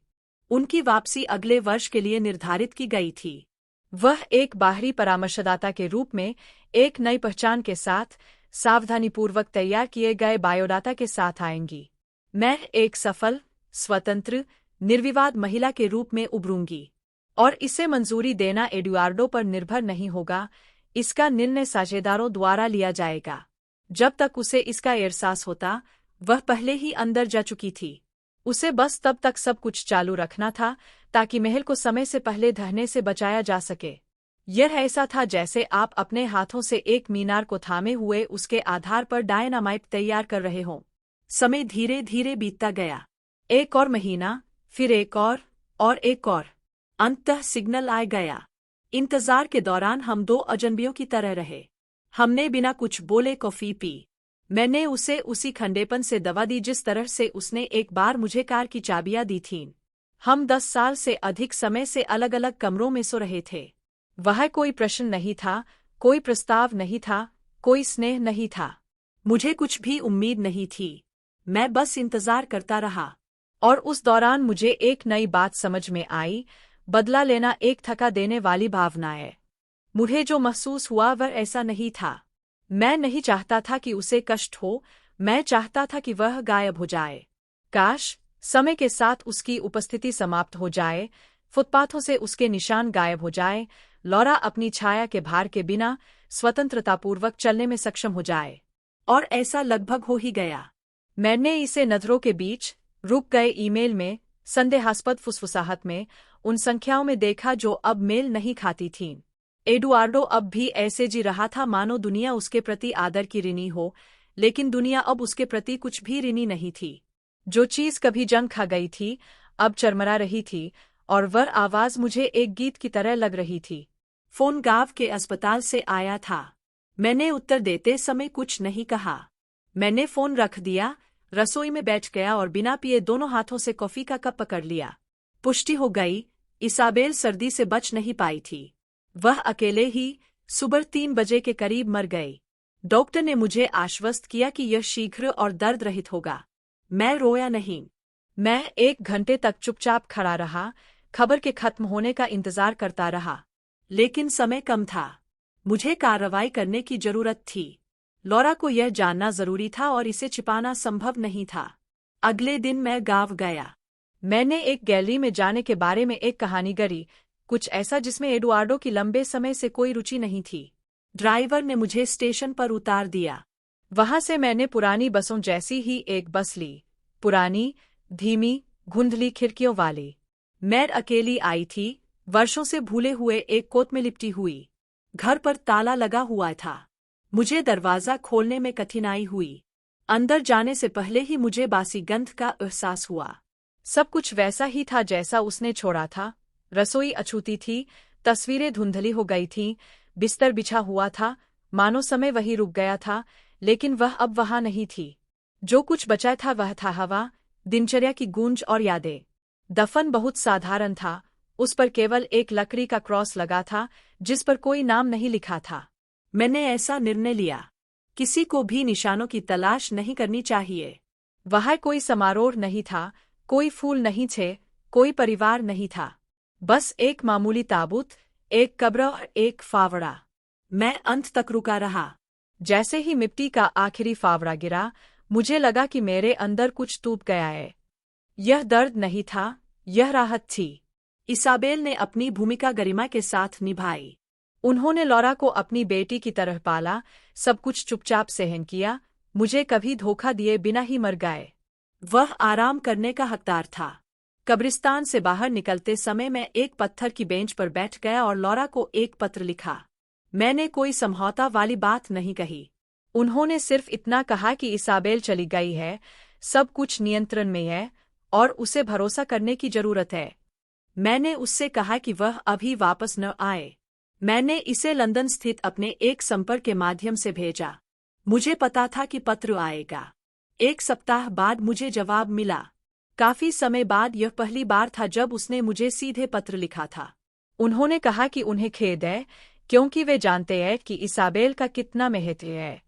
उनकी वापसी अगले वर्ष के लिए निर्धारित की गई थी। वह एक बाहरी परामर्शदाता के रूप में, एक नई पहचान के साथ, सावधानीपूर्वक तैयार किए गए बायोडाटा के साथ आएंगी। मैं एक सफल, स्वतंत्र, निर्विवाद महिला के रूप में उभरूंगी। और इसे मंजूरी देना एडुआर्डो पर निर्भर नहीं होगा, इसका निर्णय साझेदारों द्वारा लिया जाएगा। जब तक उसे इसका एहसास होता, वह पहले ही अंदर जा चुकी थी। उसे बस तब तक सब कुछ चालू रखना था, ताकि महल को समय से पहले ढहने से बचाया जा सके। यह ऐसा था जैसे आप अपने हाथों से एक मीनार को थामे हुए उसके आधार पर डायनामाइट तैयार कर रहे हों। समय धीरे धीरे बीतता गया। एक और महीना, फिर एक और एक और। अंततः सिग्नल आ गया। इंतजार के दौरान हम दो अजनबियों की तरह रहे। हमने बिना कुछ बोले कॉफी पी। मैंने उसे उसी खंडेपन से दवा दी जिस तरह से उसने एक बार मुझे कार की चाबियां दी थीं। हम 10 साल से अधिक समय से अलग अलग कमरों में सो रहे थे। वह कोई प्रश्न नहीं था, कोई प्रस्ताव नहीं था, कोई स्नेह नहीं था। मुझे कुछ भी उम्मीद नहीं थी। मैं बस इंतजार करता रहा। और उस दौरान मुझे एक नई बात समझ में आई, बदला लेना एक थका देने वाली भावना है। मुझे जो महसूस हुआ वह ऐसा नहीं था। मैं नहीं चाहता था कि उसे कष्ट हो, मैं चाहता था कि वह गायब हो जाए। काश समय के साथ उसकी उपस्थिति समाप्त हो जाए, फुटपाथों से उसके निशान गायब हो जाए, लॉरा अपनी छाया के भार के बिना स्वतंत्रतापूर्वक चलने में सक्षम हो जाए। और ऐसा लगभग हो ही गया। मैंने इसे नजरों के बीच, रुक गए ईमेल में, संदेहास्पद फुसफुसाहट में, उन संख्याओं में देखा जो अब मेल नहीं खाती थीं। एडुआर्डो अब भी ऐसे जी रहा था मानो दुनिया उसके प्रति आदर की ऋणी हो, लेकिन दुनिया अब उसके प्रति कुछ भी ऋणी नहीं थी। जो चीज कभी जंग खा गई थी, अब चरमरा रही थी, और वह आवाज मुझे एक गीत की तरह लग रही थी। फोन गांव के अस्पताल से आया था। मैंने उत्तर देते समय कुछ नहीं कहा। मैंने फोन रख दिया, रसोई में बैठ गया और बिना पिए दोनों हाथों से कॉफी का कप पकड़ लिया। पुष्टि हो गई, इसाबेल सर्दी से बच नहीं पाई थी। वह अकेले ही सुबह 3 बजे के करीब मर गई। डॉक्टर ने मुझे आश्वस्त किया कि यह शीघ्र और दर्द रहित होगा। मैं रोया नहीं। मैं 1 घंटे तक चुपचाप खड़ा रहा, खबर के खत्म होने का इंतजार करता रहा। लेकिन समय कम था। मुझे कार्रवाई करने की जरूरत थी। लॉरा को यह जानना जरूरी था और इसे छिपाना संभव नहीं था। अगले दिन मैं गांव गया। मैंने एक गैलरी में जाने के बारे में एक कहानी गढ़ी, कुछ ऐसा जिसमें एडुआर्डो की लंबे समय से कोई रुचि नहीं थी। ड्राइवर ने मुझे स्टेशन पर उतार दिया। वहां से मैंने पुरानी बसों जैसी ही एक बस ली, पुरानी, धीमी, धुंधली खिड़कियों वाली। मैं अकेली आई थी, वर्षों से भूले हुए एक कोट में लिपटी हुई। घर पर ताला लगा हुआ था। मुझे दरवाजा खोलने में कठिनाई हुई। अंदर जाने से पहले ही मुझे बासी गंध का एहसास हुआ। सब कुछ वैसा ही था जैसा उसने छोड़ा था। रसोई अछूती थी, तस्वीरें धुंधली हो गई थीं, बिस्तर बिछा हुआ था, मानो समय वही रुक गया था, लेकिन वह अब वहां नहीं थी। जो कुछ बचा था वह था हवा, दिनचर्या की गूंज और यादें। दफन बहुत साधारण था, उस पर केवल एक लकड़ी का क्रॉस लगा था, जिस पर कोई नाम नहीं लिखा था। मैंने ऐसा निर्णय लिया, किसी को भी निशानों की तलाश नहीं करनी चाहिए। वहाँ कोई समारोह नहीं था, कोई फूल नहीं थे, कोई परिवार नहीं था। बस एक मामूली ताबूत, एक कब्र और एक फावड़ा। मैं अंत तक रुका रहा। जैसे ही मिट्टी का आखिरी फावड़ा गिरा, मुझे लगा कि मेरे अंदर कुछ टूट गया है। यह दर्द नहीं था, यह राहत थी। इसाबेल ने अपनी भूमिका गरिमा के साथ निभाई। उन्होंने लॉरा को अपनी बेटी की तरह पाला, सब कुछ चुपचाप सहन किया, मुझे कभी धोखा दिए बिना ही मर गए। वह आराम करने का हकदार था। कब्रिस्तान से बाहर निकलते समय मैं एक पत्थर की बेंच पर बैठ गया और लॉरा को एक पत्र लिखा। मैंने कोई समझौता वाली बात नहीं कही। उन्होंने सिर्फ इतना कहा कि इसाबेल चली गई है, सब कुछ नियंत्रण में है और उसे भरोसा करने की जरूरत है। मैंने उससे कहा कि वह अभी वापस न आए। मैंने इसे लंदन स्थित अपने एक संपर्क के माध्यम से भेजा। मुझे पता था कि पत्र आएगा। 1 सप्ताह बाद मुझे जवाब मिला। काफी समय बाद यह पहली बार था जब उसने मुझे सीधे पत्र लिखा था। उन्होंने कहा कि उन्हें खेद है, क्योंकि वे जानते हैं कि इसाबेल का कितना महत्व है।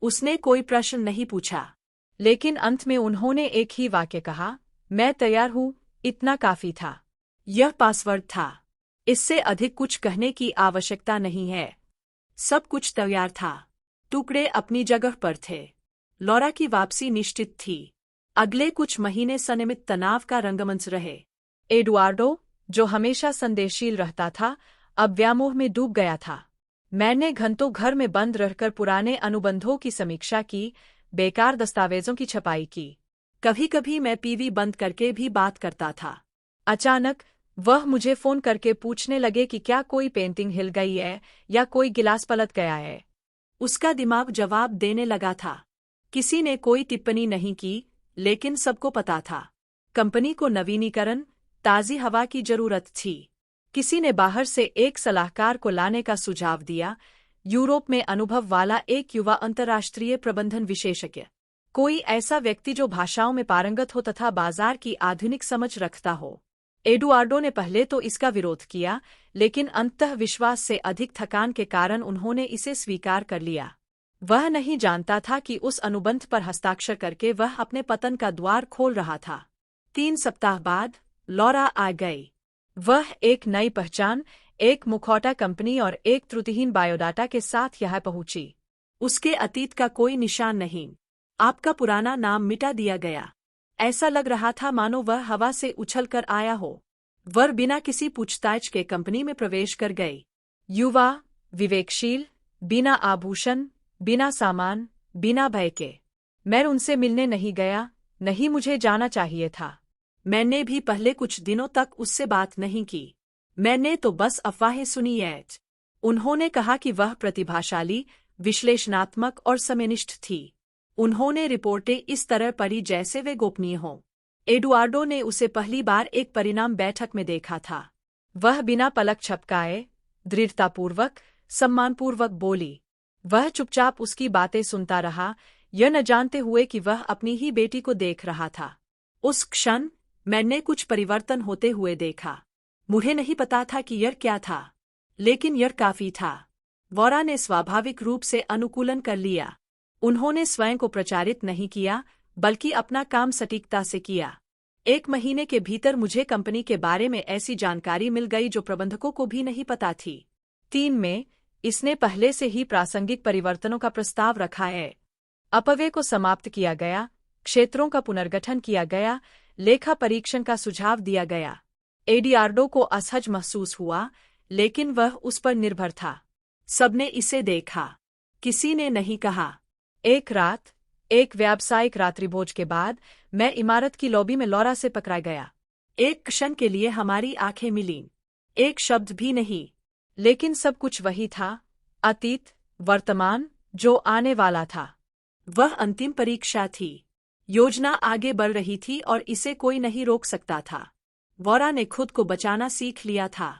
उसने कोई प्रश्न नहीं पूछा, लेकिन अंत में उन्होंने एक ही वाक्य कहा, मैं तैयार हूँ, इतना काफी था। यह पासवर्ड था। इससे अधिक कुछ कहने की आवश्यकता नहीं है। सब कुछ तैयार था। टुकड़े अपनी जगह पर थे। लॉरा की वापसी निश्चित थी। अगले कुछ महीने सनियमित तनाव का रंगमंच रहे। एडुआर्डो, जो हमेशा संदेहशील रहता था, अब व्यामोह में डूब गया था। मैंने घंटों घर में बंद रहकर पुराने अनुबंधों की समीक्षा की, बेकार दस्तावेजों की छपाई की। कभी-कभी मैं पीवी बंद करके भी बात करता था। अचानक वह मुझे फोन करके पूछने लगे कि क्या कोई पेंटिंग हिल गई है या कोई गिलास पलट गया है। उसका दिमाग जवाब देने लगा था। किसी ने कोई टिप्पणी नहीं की, लेकिन सबको पता था कंपनी को नवीनीकरण, ताज़ी हवा की जरूरत थी। किसी ने बाहर से एक सलाहकार को लाने का सुझाव दिया, यूरोप में अनुभव वाला एक युवा अंतर्राष्ट्रीय प्रबंधन विशेषज्ञ। कोई ऐसा व्यक्ति जो भाषाओं में पारंगत हो तथा बाजार की आधुनिक समझ रखता हो। एडुआर्डो ने पहले तो इसका विरोध किया, लेकिन अंततः विश्वास से अधिक थकान के कारण उन्होंने इसे स्वीकार कर लिया। वह नहीं जानता था कि उस अनुबंध पर हस्ताक्षर करके वह अपने पतन का द्वार खोल रहा था। 3 सप्ताह बाद लॉरा आ गई। वह एक नई पहचान, एक मुखौटा कंपनी और एक त्रुटिहीन बायोडाटा के साथ यहाँ पहुंची। उसके अतीत का कोई निशान नहीं। आपका पुराना नाम मिटा दिया गया। ऐसा लग रहा था मानो वह हवा से उछल कर आया हो। वह बिना किसी पूछताछ के कंपनी में प्रवेश कर गई। युवा, विवेकशील, बिना आभूषण, बिना सामान, बिना भय के। मैं उनसे मिलने नहीं गया, नहीं मुझे जाना चाहिए था। मैंने भी पहले कुछ दिनों तक उससे बात नहीं की। मैंने तो बस अफवाहें सुनी हैं। उन्होंने कहा कि वह प्रतिभाशाली, विश्लेषणात्मक और समयनिष्ठ थी। उन्होंने रिपोर्टें इस तरह पढ़ी जैसे वे गोपनीय हों। एडुआर्डो ने उसे पहली बार एक परिणाम बैठक में देखा था। वह बिना पलक झपकाए, दृढ़तापूर्वक, सम्मानपूर्वक बोली। वह चुपचाप उसकी बातें सुनता रहा, यह न जानते हुए कि वह अपनी ही बेटी को देख रहा था। उस क्षण मैंने कुछ परिवर्तन होते हुए देखा। मुझे नहीं पता था कि यह क्या था, लेकिन यह काफी था। वोरा ने स्वाभाविक रूप से अनुकूलन कर लिया। उन्होंने स्वयं को प्रचारित नहीं किया, बल्कि अपना काम सटीकता से किया। 1 महीने के भीतर मुझे कंपनी के बारे में ऐसी जानकारी मिल गई जो प्रबंधकों को भी नहीं पता थी। 3 में इसने पहले से ही प्रासंगिक परिवर्तनों का प्रस्ताव रखा है। अपव्यय को समाप्त किया गया, क्षेत्रों का पुनर्गठन किया गया, लेखा परीक्षण का सुझाव दिया गया। एडुआर्डो को असहज महसूस हुआ, लेकिन वह उस पर निर्भर था। सबने इसे देखा। किसी ने नहीं कहा। एक रात, एक व्यावसायिक रात्रिभोज के बाद, मैं इमारत की लॉबी में लॉरा से पकड़ा गया। एक क्षण के लिए हमारी आंखें मिलीं। एक शब्द भी नहीं, लेकिन सब कुछ वही था, अतीत, वर्तमान, जो आने वाला था। वह अंतिम परीक्षा थी। योजना आगे बढ़ रही थी और इसे कोई नहीं रोक सकता था। वोरा ने खुद को बचाना सीख लिया था।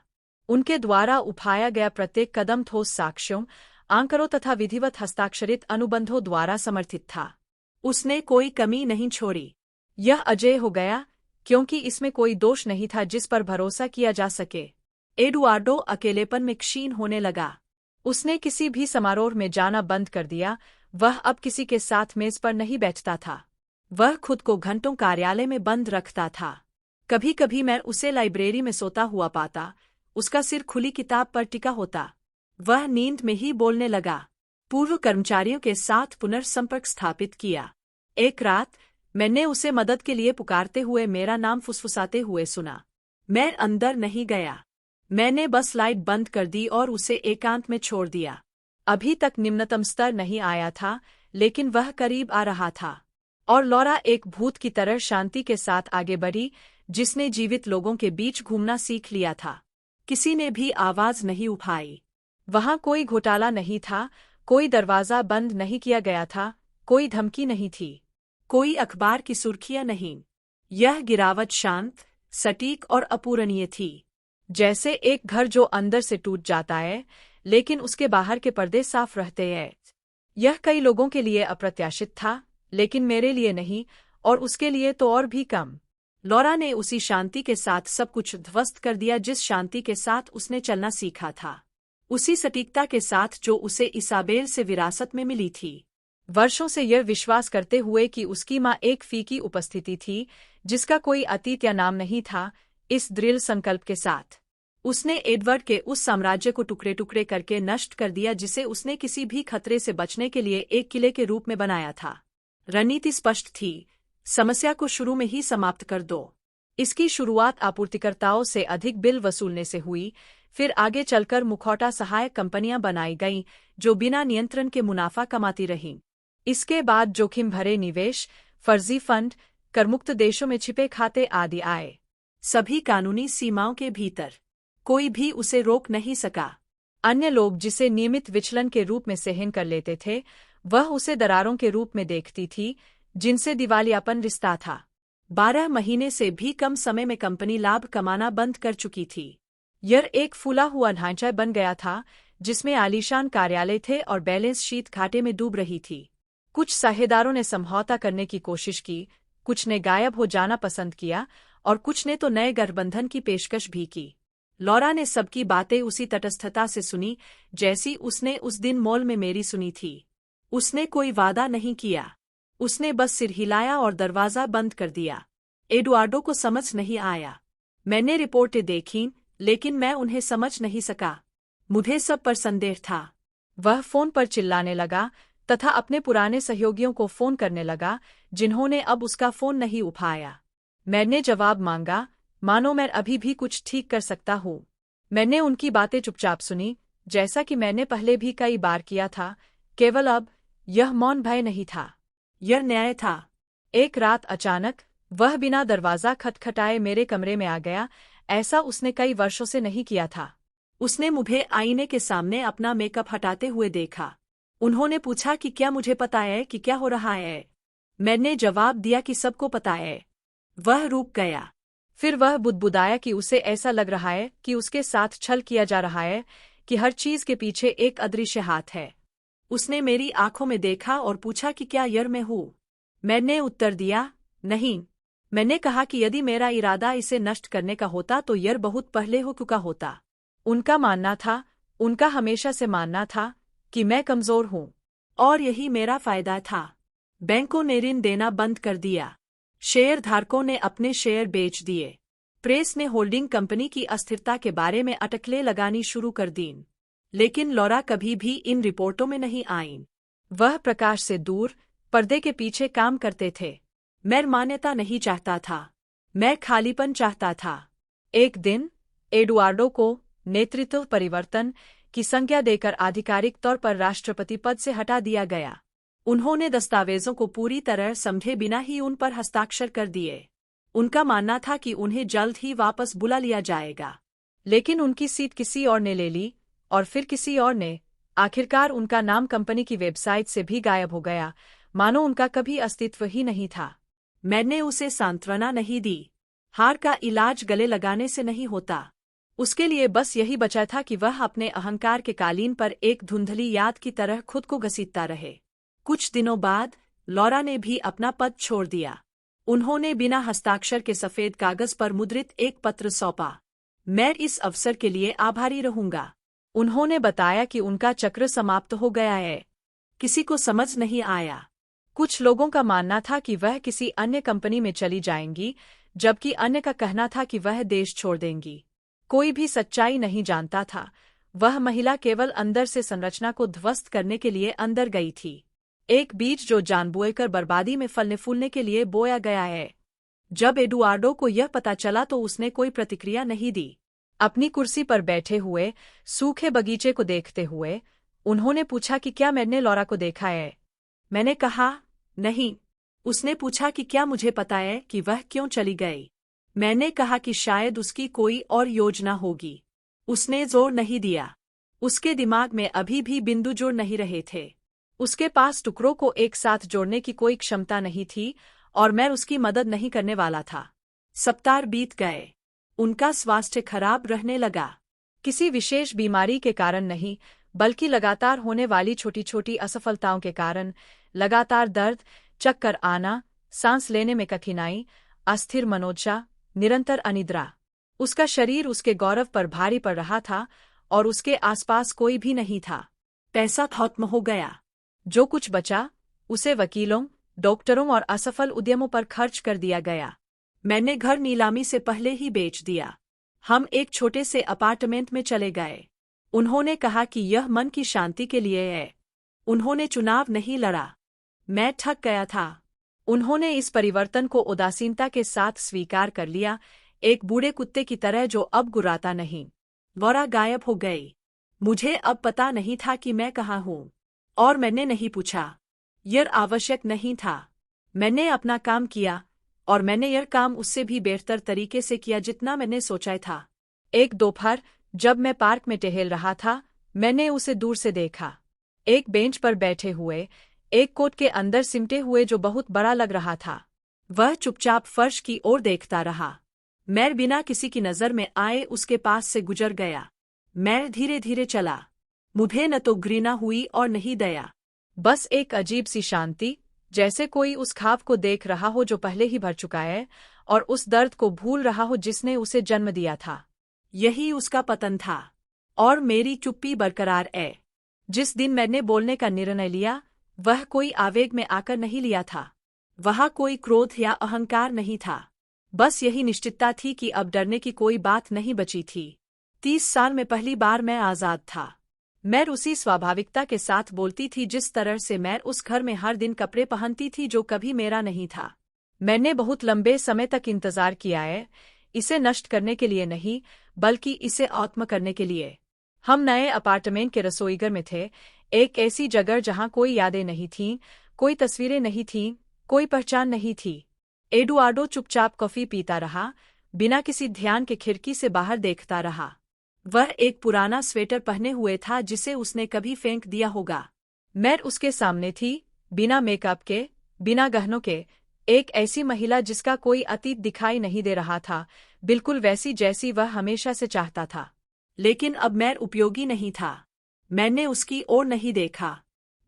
उनके द्वारा उठाया गया प्रत्येक कदम ठोस साक्ष्यों, आंकड़ों तथा विधिवत हस्ताक्षरित अनुबंधों द्वारा समर्थित था। उसने कोई कमी नहीं छोड़ी। यह अजेय हो गया, क्योंकि इसमें कोई दोष नहीं था जिस पर भरोसा किया जा सके। एडुआर्डो अकेलेपन में क्षीण होने लगा। उसने किसी भी समारोह में जाना बंद कर दिया। वह अब किसी के साथ मेज पर नहीं बैठता था। वह खुद को घंटों कार्यालय में बंद रखता था। कभी-कभी मैं उसे लाइब्रेरी में सोता हुआ पाता, उसका सिर खुली किताब पर टिका होता। वह नींद में ही बोलने लगा। पूर्व कर्मचारियों के साथ पुनर्संपर्क स्थापित किया। एक रात मैंने उसे मदद के लिए पुकारते हुए मेरा नाम फुसफुसाते हुए सुना। मैं अंदर नहीं गया। मैंने बस लाइट बंद कर दी और उसे एकांत में छोड़ दिया। अभी तक निम्नतम स्तर नहीं आया था, लेकिन वह करीब आ रहा था। और लौरा एक भूत की तरह शांति के साथ आगे बढ़ी, जिसने जीवित लोगों के बीच घूमना सीख लिया था। किसी ने भी आवाज नहीं उठाई। वहां कोई घोटाला नहीं था, कोई दरवाजा बंद नहीं किया गया था, कोई धमकी नहीं थी, कोई अखबार की सुर्खियां नहीं। यह गिरावट शांत, सटीक और अपूरणीय थी। जैसे एक घर जो अंदर से टूट जाता है, लेकिन उसके बाहर के पर्दे साफ रहते हैं। यह कई लोगों के लिए अप्रत्याशित था, लेकिन मेरे लिए नहीं, और उसके लिए तो और भी कम। लौरा ने उसी शांति के साथ सब कुछ ध्वस्त कर दिया जिस शांति के साथ उसने चलना सीखा था, उसी सटीकता के साथ जो उसे इसाबेल से विरासत में मिली थी। वर्षों से यह विश्वास करते हुए कि उसकी माँ एक फीकी उपस्थिति थी, जिसका कोई अतीत या नाम नहीं था, इस दृढ़ संकल्प के साथ उसने एडवर्ड के उस साम्राज्य को टुकड़े टुकड़े करके नष्ट कर दिया जिसे उसने किसी भी खतरे से बचने के लिए एक किले के रूप में बनाया था। रणनीति स्पष्ट थी, समस्या को शुरू में ही समाप्त कर दो। इसकी शुरुआत आपूर्तिकर्ताओं से अधिक बिल वसूलने से हुई, फिर आगे चलकर मुखौटा सहायक कंपनियां बनाई गईं जो बिना नियंत्रण के मुनाफा कमाती रहीं। इसके बाद जोखिम भरे निवेश, फर्जी फंड, करमुक्त देशों में छिपे खाते आदि आए। सभी कानूनी सीमाओं के भीतर। कोई भी उसे रोक नहीं सका। अन्य लोग जिसे नियमित विचलन के रूप में सहन कर लेते थे, वह उसे दरारों के रूप में देखती थी, जिनसे दिवालियापन रिश्ता था। 12 महीने से भी कम समय में कंपनी लाभ कमाना बंद कर चुकी थी। यह एक फूला हुआ ढांचा बन गया था, जिसमें आलीशान कार्यालय थे और बैलेंस शीट घाटे में डूब रही थी। कुछ साझेदारों ने समझौता करने की कोशिश की, कुछ ने गायब हो जाना पसंद किया, और कुछ ने तो नए गठबंधन की पेशकश भी की। लौरा ने सबकी बातें उसी तटस्थता से सुनी जैसी उसने उस दिन मॉल में मेरी सुनी थी। उसने कोई वादा नहीं किया। उसने बस सिर हिलाया और दरवाजा बंद कर दिया। एडुआर्डो को समझ नहीं आया। मैंने रिपोर्टें देखीं, लेकिन मैं उन्हें समझ नहीं सका। मुझे सब पर संदेह था। वह फोन पर चिल्लाने लगा तथा अपने पुराने सहयोगियों को फोन करने लगा, जिन्होंने अब उसका फोन नहीं उठाया। मैंने जवाब मांगा, मानो मैं अभी भी कुछ ठीक कर सकता हूँ। मैंने उनकी बातें चुपचाप सुनी, जैसा कि मैंने पहले भी कई बार किया था, केवल अब यह मौन भय नहीं था, यह न्याय था। एक रात अचानक वह बिना दरवाजा खटखटाए मेरे कमरे में आ गया। ऐसा उसने कई वर्षों से नहीं किया था। उसने मुझे आईने के सामने अपना मेकअप हटाते हुए देखा। उन्होंने पूछा कि क्या मुझे पता है कि क्या हो रहा है। मैंने जवाब दिया कि सबको पता है। वह रुक गया। फिर वह बुदबुदाया कि उसे ऐसा लग रहा है कि उसके साथ छल किया जा रहा है, कि हर चीज के पीछे एक अदृश्य हाथ है। उसने मेरी आंखों में देखा और पूछा कि क्या यह मैं हूँ। मैंने उत्तर दिया, नहीं। मैंने कहा कि यदि मेरा इरादा इसे नष्ट करने का होता तो यह बहुत पहले हो चुका होता। उनका मानना था, उनका हमेशा से मानना था, कि मैं कमजोर हूँ, और यही मेरा फायदा था। बैंकों ने ऋण देना बंद कर दिया। शेयर धारकों ने अपने शेयर बेच दिए। प्रेस ने होल्डिंग कंपनी की अस्थिरता के बारे में अटकलें लगानी शुरू कर दीं। लेकिन लौरा कभी भी इन रिपोर्टों में नहीं आईं। वह प्रकाश से दूर, पर्दे के पीछे काम करते थे। मैं मान्यता नहीं चाहता था। मैं खालीपन चाहता था। एक दिन एडुआर्डो को नेतृत्व परिवर्तन की संज्ञा देकर आधिकारिक तौर पर राष्ट्रपति पद से हटा दिया गया। उन्होंने दस्तावेजों को पूरी तरह समझे बिना ही उन पर हस्ताक्षर कर दिए। उनका मानना था कि उन्हें जल्द ही वापस बुला लिया जाएगा। लेकिन उनकी सीट किसी और ने ले ली, और फिर किसी और ने। आखिरकार उनका नाम कंपनी की वेबसाइट से भी गायब हो गया, मानो उनका कभी अस्तित्व ही नहीं था। मैंने उसे सांत्वना नहीं दी। हार का इलाज गले लगाने से नहीं होता। उसके लिए बस यही बचा था कि वह अपने अहंकार के कालीन पर एक धुंधली याद की तरह खुद को घसीटता रहे। कुछ दिनों बाद लौरा ने भी अपना पद छोड़ दिया। उन्होंने बिना हस्ताक्षर के सफेद कागज पर मुद्रित एक पत्र सौंपा। मैं इस अवसर के लिए आभारी रहूंगा। उन्होंने बताया कि उनका चक्र समाप्त हो गया है। किसी को समझ नहीं आया। कुछ लोगों का मानना था कि वह किसी अन्य कंपनी में चली जाएंगी, जबकि अन्य का कहना था कि वह देश छोड़ देंगी। कोई भी सच्चाई नहीं जानता था। वह महिला केवल अंदर से संरचना को ध्वस्त करने के लिए अंदर गई थी। एक बीज जो जानबूझकर बर्बादी में फलने फूलने के लिए बोया गया है। जब एडुआर्डो को यह पता चला तो उसने कोई प्रतिक्रिया नहीं दी। अपनी कुर्सी पर बैठे हुए सूखे बगीचे को देखते हुए उन्होंने पूछा कि क्या मैंने लॉरा को देखा है। मैंने कहा नहीं। उसने पूछा कि क्या मुझे पता है कि वह क्यों चली गई। मैंने कहा कि शायद उसकी कोई और योजना होगी। उसने जोर नहीं दिया। उसके दिमाग में अभी भी बिंदु जुड़ नहीं रहे थे। उसके पास टुकड़ों को एक साथ जोड़ने की कोई क्षमता नहीं थी और मैं उसकी मदद नहीं करने वाला था। सप्ताह बीत गए। उनका स्वास्थ्य खराब रहने लगा। किसी विशेष बीमारी के कारण नहीं, बल्कि लगातार होने वाली छोटी छोटी असफलताओं के कारण। लगातार दर्द, चक्कर आना, सांस लेने में कठिनाई, अस्थिर मनोदशा, निरंतर अनिद्रा। उसका शरीर उसके गौरव पर भारी पड़ रहा था और उसके आसपास कोई भी नहीं था। पैसा खत्म हो गया। जो कुछ बचा उसे वकीलों, डॉक्टरों और असफल उद्यमों पर खर्च कर दिया गया। मैंने घर नीलामी से पहले ही बेच दिया। हम एक छोटे से अपार्टमेंट में चले गए। उन्होंने कहा कि यह मन की शांति के लिए है। उन्होंने चुनाव नहीं लड़ा। मैं थक गया था। उन्होंने इस परिवर्तन को उदासीनता के साथ स्वीकार कर लिया, एक बूढ़े कुत्ते की तरह जो अब गुर्राता नहीं। लॉरा गायब हो गई। मुझे अब पता नहीं था कि मैं कहाँ हूँ, और मैंने नहीं पूछा। यह आवश्यक नहीं था। मैंने अपना काम किया, और मैंने यह काम उससे भी बेहतर तरीके से किया जितना मैंने सोचा था। एक दोपहर जब मैं पार्क में टहल रहा था, मैंने उसे दूर से देखा। एक बेंच पर बैठे हुए, एक कोट के अंदर सिमटे हुए जो बहुत बड़ा लग रहा था। वह चुपचाप फर्श की ओर देखता रहा। मैं बिना किसी की नजर में आए उसके पास से गुजर गया। मैं धीरे धीरे चला। मुझे न तो घृणा हुई और नहीं दया, बस एक अजीब सी शांति, जैसे कोई उस ख्वाब को देख रहा हो जो पहले ही भर चुका है, और उस दर्द को भूल रहा हो जिसने उसे जन्म दिया था। यही उसका पतन था, और मेरी चुप्पी बरकरार है। जिस दिन मैंने बोलने का निर्णय लिया, वह कोई आवेग में आकर नहीं लिया था। वहाँ कोई क्रोध या अहंकार नहीं था। बस यही निश्चितता थी कि अब डरने की कोई बात नहीं बची थी। 30 साल में पहली बार मैं आज़ाद था। मैं उसी स्वाभाविकता के साथ बोलती थी जिस तरह से मैं उस घर में हर दिन कपड़े पहनती थी जो कभी मेरा नहीं था। मैंने बहुत लंबे समय तक इंतजार किया है, इसे नष्ट करने के लिए नहीं, बल्कि इसे आत्म करने के लिए। हम नए अपार्टमेंट के रसोईघर में थे, एक ऐसी जगह जहां कोई यादें नहीं थीं, कोई तस्वीरें नहीं थीं, कोई पहचान नहीं थी। एडुआर्डो चुपचाप कॉफी पीता रहा, बिना किसी ध्यान के खिड़की से बाहर देखता रहा। वह एक पुराना स्वेटर पहने हुए था जिसे उसने कभी फेंक दिया होगा। मैं उसके सामने थी, बिना मेकअप के, बिना गहनों के, एक ऐसी महिला जिसका कोई अतीत दिखाई नहीं दे रहा था, बिल्कुल वैसी जैसी वह हमेशा से चाहता था। लेकिन अब मैं उपयोगी नहीं था। मैंने उसकी ओर नहीं देखा।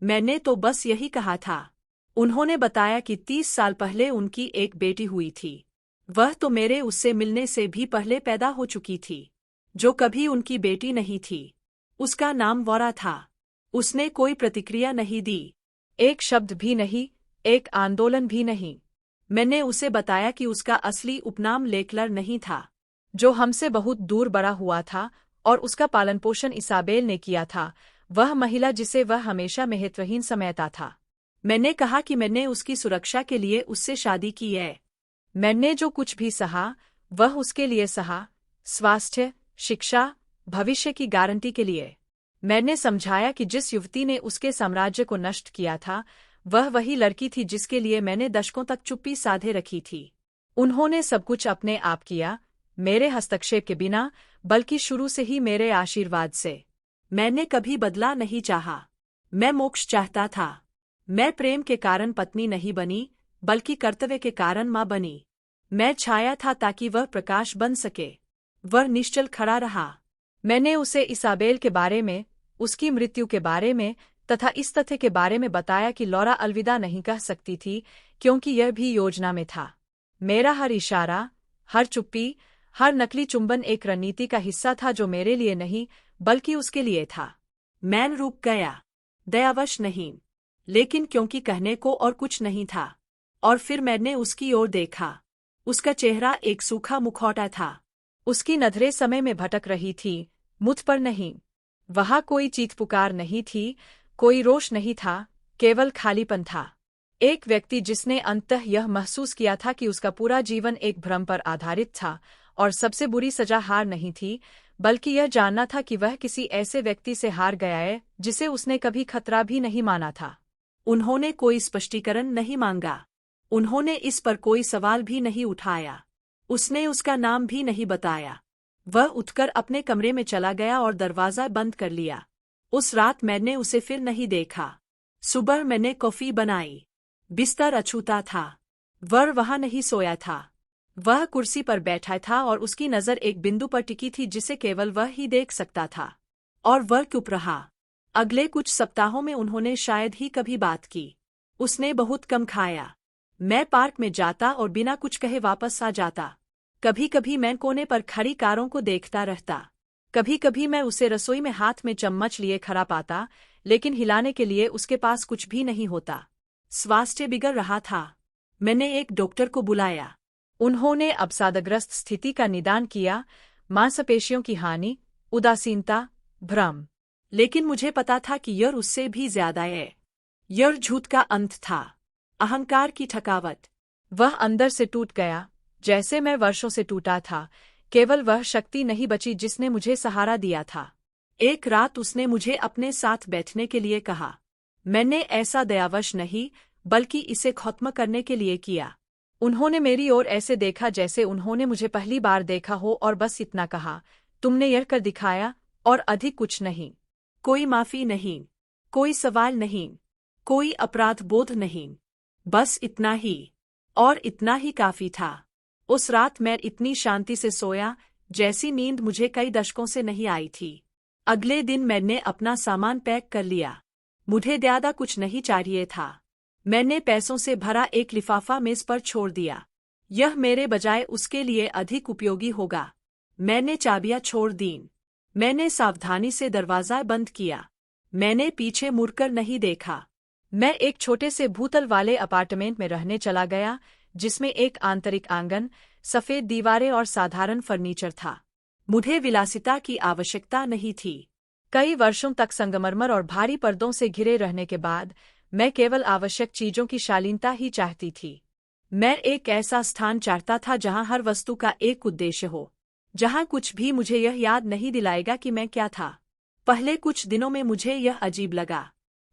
मैंने तो बस यही कहा था। उन्होंने बताया कि 30 साल पहले उनकी एक बेटी हुई थी। वह तो मेरे उससे मिलने से भी पहले पैदा हो चुकी थी, जो कभी उनकी बेटी नहीं थी। उसका नाम वोरा था। उसने कोई प्रतिक्रिया नहीं दी, एक शब्द भी नहीं, एक आंदोलन भी नहीं। मैंने उसे बताया कि उसका असली उपनाम लेक्लर नहीं था, जो हमसे बहुत दूर बड़ा हुआ था, और उसका पालन पोषण इसाबेल ने किया था, वह महिला जिसे वह हमेशा महत्वहीन समझता था। मैंने कहा कि मैंने उसकी सुरक्षा के लिए उससे शादी की है। मैंने जो कुछ भी सहा, वह उसके लिए सहा, स्वास्थ्य, शिक्षा, भविष्य की गारंटी के लिए। मैंने समझाया कि जिस युवती ने उसके साम्राज्य को नष्ट किया था, वह वही लड़की थी जिसके लिए मैंने दशकों तक चुप्पी साधे रखी थी। उन्होंने सब कुछ अपने आप किया, मेरे हस्तक्षेप के बिना, बल्कि शुरू से ही मेरे आशीर्वाद से। मैंने कभी बदला नहीं चाहा। मैं मोक्ष चाहता था। मैं प्रेम के कारण पत्नी नहीं बनी, बल्कि कर्तव्य के कारण माँ बनी। मैं छाया था ताकि वह प्रकाश बन सके। वह निश्चल खड़ा रहा। मैंने उसे इसाबेल के बारे में, उसकी मृत्यु के बारे में, तथा इस तथ्य के बारे में बताया कि लॉरा अलविदा नहीं कह सकती थी, क्योंकि यह भी योजना में था। मेरा हर इशारा, हर चुप्पी, हर नकली चुंबन एक रणनीति का हिस्सा था जो मेरे लिए नहीं, बल्कि उसके लिए था। मैं रुक गया, दयावश नहीं, लेकिन क्योंकि कहने को और कुछ नहीं था। और फिर मैंने उसकी ओर देखा। उसका चेहरा एक सूखा मुखौटा था। उसकी नजरें समय में भटक रही थी, मुझ पर नहीं। वहाँ कोई चीख पुकार नहीं थी, कोई रोष नहीं था, केवल खालीपन था। एक व्यक्ति जिसने अंततः यह महसूस किया था कि उसका पूरा जीवन एक भ्रम पर आधारित था, और सबसे बुरी सजा हार नहीं थी, बल्कि यह जानना था कि वह किसी ऐसे व्यक्ति से हार गया है जिसे उसने कभी खतरा भी नहीं माना था। उन्होंने कोई स्पष्टीकरण नहीं मांगा। उन्होंने इस पर कोई सवाल भी नहीं उठाया। उसने उसका नाम भी नहीं बताया। वह उठकर अपने कमरे में चला गया और दरवाजा बंद कर लिया। उस रात मैंने उसे फिर नहीं देखा। सुबह मैंने कॉफी बनाई। बिस्तर अछूता था। वह वहां नहीं सोया था। वह कुर्सी पर बैठा था और उसकी नजर एक बिंदु पर टिकी थी जिसे केवल वह ही देख सकता था। और वह चुप रहा। अगले कुछ सप्ताहों में उन्होंने शायद ही कभी बात की। उसने बहुत कम खाया। मैं पार्क में जाता और बिना कुछ कहे वापस आ जाता। कभी कभी मैं कोने पर खड़ी कारों को देखता रहता। कभी कभी मैं उसे रसोई में हाथ में चम्मच लिए खड़ा पाता, लेकिन हिलाने के लिए उसके पास कुछ भी नहीं होता। स्वास्थ्य बिगड़ रहा था। मैंने एक डॉक्टर को बुलाया। उन्होंने अवसादग्रस्त स्थिति का निदान किया, मांसपेशियों की हानि, उदासीनता, भ्रम। लेकिन मुझे पता था कि यह उससे भी ज्यादा है। यह झूठ का अंत था। अहंकार की थकावट। वह अंदर से टूट गया, जैसे मैं वर्षों से टूटा था। केवल वह शक्ति नहीं बची जिसने मुझे सहारा दिया था। एक रात उसने मुझे अपने साथ बैठने के लिए कहा। मैंने ऐसा दयावश नहीं, बल्कि इसे खत्म करने के लिए किया। उन्होंने मेरी ओर ऐसे देखा जैसे उन्होंने मुझे पहली बार देखा हो और बस इतना कहा, तुमने यह कर दिखाया, और अधिक कुछ नहीं। कोई माफी नहीं, कोई सवाल नहीं, कोई अपराध बोध नहीं। बस इतना ही। और इतना ही काफी था। उस रात मैं इतनी शांति से सोया जैसी नींद मुझे कई दशकों से नहीं आई थी। अगले दिन मैंने अपना सामान पैक कर लिया। मुझे ज्यादा कुछ नहीं चाहिए था। मैंने पैसों से भरा एक लिफाफा मेज पर छोड़ दिया। यह मेरे बजाय उसके लिए अधिक उपयोगी होगा। मैंने चाबियां छोड़ दीं। मैंने सावधानी से दरवाजा बंद किया। मैंने पीछे मुड़कर नहीं देखा। मैं एक छोटे से भूतल वाले अपार्टमेंट में रहने चला गया, जिसमें एक आंतरिक आंगन, सफेद दीवारें और साधारण फर्नीचर था। मुझे विलासिता की आवश्यकता नहीं थी। कई वर्षों तक संगमरमर और भारी पर्दों से घिरे रहने के बाद मैं केवल आवश्यक चीजों की शालीनता ही चाहती थी। मैं एक ऐसा स्थान चाहता था जहां हर वस्तु का एक उद्देश्य हो, जहां कुछ भी मुझे यह याद नहीं दिलाएगा कि मैं क्या था। पहले कुछ दिनों में मुझे यह अजीब लगा।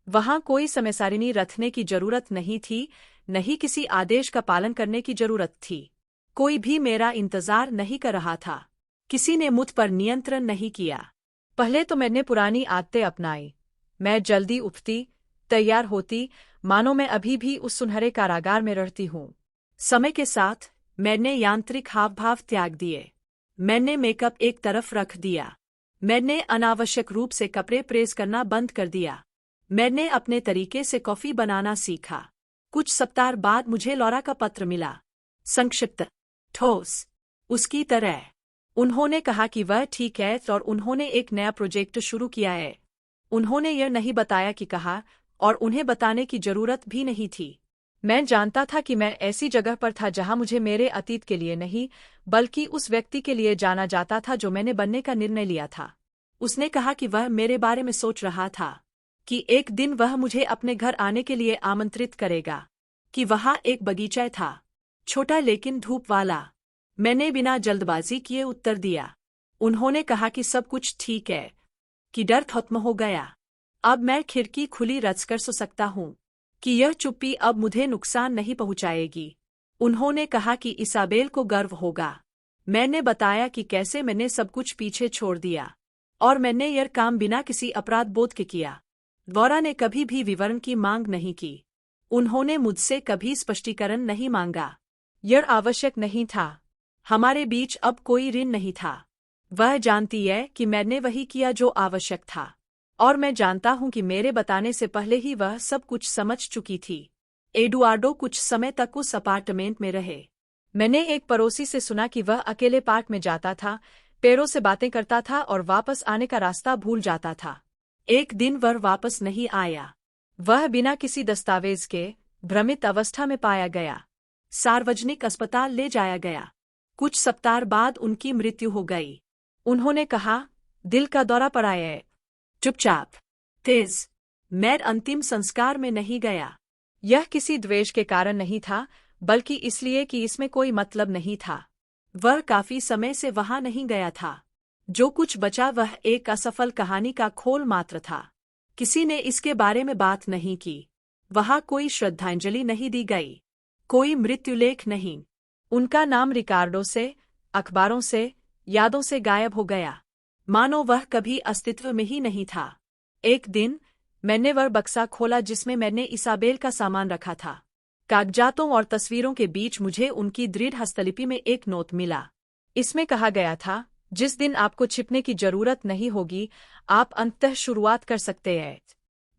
वहां कोई समय सारिणी रखने की जरूरत नहीं थी, नहीं किसी आदेश का पालन करने की जरूरत थी। कोई भी मेरा इंतजार नहीं कर रहा था। किसी ने मुझ पर नियंत्रण नहीं किया। पहले तो मैंने पुरानी आदतें अपनाई। मैं जल्दी उठती, तैयार होती, मानो मैं अभी भी उस सुनहरे कारागार में रहती हूँ। समय के साथ मैंने यांत्रिक हाव-भाव त्याग दिए। मैंने मेकअप एक तरफ रख दिया। मैंने अनावश्यक रूप से कपड़े प्रेस करना बंद कर दिया। मैंने अपने तरीके से कॉफी बनाना सीखा। कुछ सप्ताह बाद मुझे लॉरा का पत्र मिला। संक्षिप्त, ठोस, उसकी तरह। उन्होंने कहा कि वह ठीक है और उन्होंने एक नया प्रोजेक्ट शुरू किया है। उन्होंने यह नहीं बताया कि कहा, और उन्हें बताने की जरूरत भी नहीं थी। मैं जानता था कि मैं ऐसी जगह पर था जहां मुझे मेरे अतीत के लिए नहीं, बल्कि उस व्यक्ति के लिए जाना जाता था जो मैंने बनने का निर्णय लिया था। उसने कहा कि वह मेरे बारे में सोच रहा था, कि एक दिन वह मुझे अपने घर आने के लिए आमंत्रित करेगा, कि वहां एक बगीचा था, छोटा लेकिन धूप वाला। मैंने बिना जल्दबाजी किए उत्तर दिया। उन्होंने कहा कि सब कुछ ठीक है, कि डर खत्म हो गया। अब मैं खिड़की खुली रखकर सो सकता हूँ, कि यह चुप्पी अब मुझे नुकसान नहीं पहुँचाएगी। उन्होंने कहा कि इसाबेल को गर्व होगा। मैंने बताया कि कैसे मैंने सब कुछ पीछे छोड़ दिया, और मैंने यह काम बिना किसी अपराध बोध के किया। वोरा ने कभी भी विवरण की मांग नहीं की। उन्होंने मुझसे कभी स्पष्टीकरण नहीं मांगा। यह आवश्यक नहीं था। हमारे बीच अब कोई ऋण नहीं था। वह जानती है कि मैंने वही किया जो आवश्यक था, और मैं जानता हूं कि मेरे बताने से पहले ही वह सब कुछ समझ चुकी थी। एडुआर्डो कुछ समय तक उस अपार्टमेंट में रहे। मैंने एक पड़ोसी से सुना कि वह अकेले पार्क में जाता था, पैरों से बातें करता था और वापस आने का रास्ता भूल जाता था। एक दिन वह वापस नहीं आया। वह बिना किसी दस्तावेज के भ्रमित अवस्था में पाया गया। सार्वजनिक अस्पताल ले जाया गया। कुछ सप्ताह बाद उनकी मृत्यु हो गई। उन्होंने कहा, दिल का दौरा पड़ा है। चुपचाप। तेज। मैं अंतिम संस्कार में नहीं गया। यह किसी द्वेष के कारण नहीं था, बल्कि इसलिए कि इसमें कोई मतलब नहीं था। वह काफी समय से वहां नहीं गया था। जो कुछ बचा वह एक असफल कहानी का खोल मात्र था। किसी ने इसके बारे में बात नहीं की। वहां कोई श्रद्धांजलि नहीं दी गई। कोई मृत्युलेख नहीं। उनका नाम रिकार्डो से, अखबारों से, यादों से गायब हो गया, मानो वह कभी अस्तित्व में ही नहीं था। एक दिन मैंने वह बक्सा खोला जिसमें मैंने इसाबेल का सामान रखा था। कागजातों और तस्वीरों के बीच मुझे उनकी दृढ़ हस्तलिपि में एक नोट मिला। इसमें कहा गया था, जिस दिन आपको छिपने की जरूरत नहीं होगी, आप अंततः शुरुआत कर सकते हैं।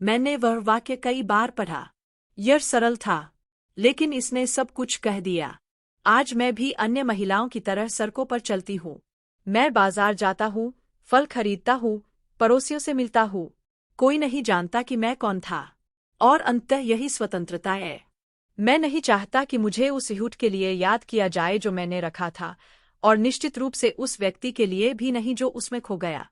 मैंने वह वाक्य कई बार पढ़ा। यह सरल था, लेकिन इसने सब कुछ कह दिया। आज मैं भी अन्य महिलाओं की तरह सड़कों पर चलती हूँ। मैं बाजार जाता हूँ, फल खरीदता हूँ, पड़ोसियों से मिलता हूँ। कोई नहीं जानता कि मैं कौन था। और अंततः यही स्वतंत्रता है। मैं नहीं चाहता कि मुझे उस यूट के लिए याद किया जाए जो मैंने रखा था, और निश्चित रूप से उस व्यक्ति के लिए भी नहीं जो उसमें खो गया।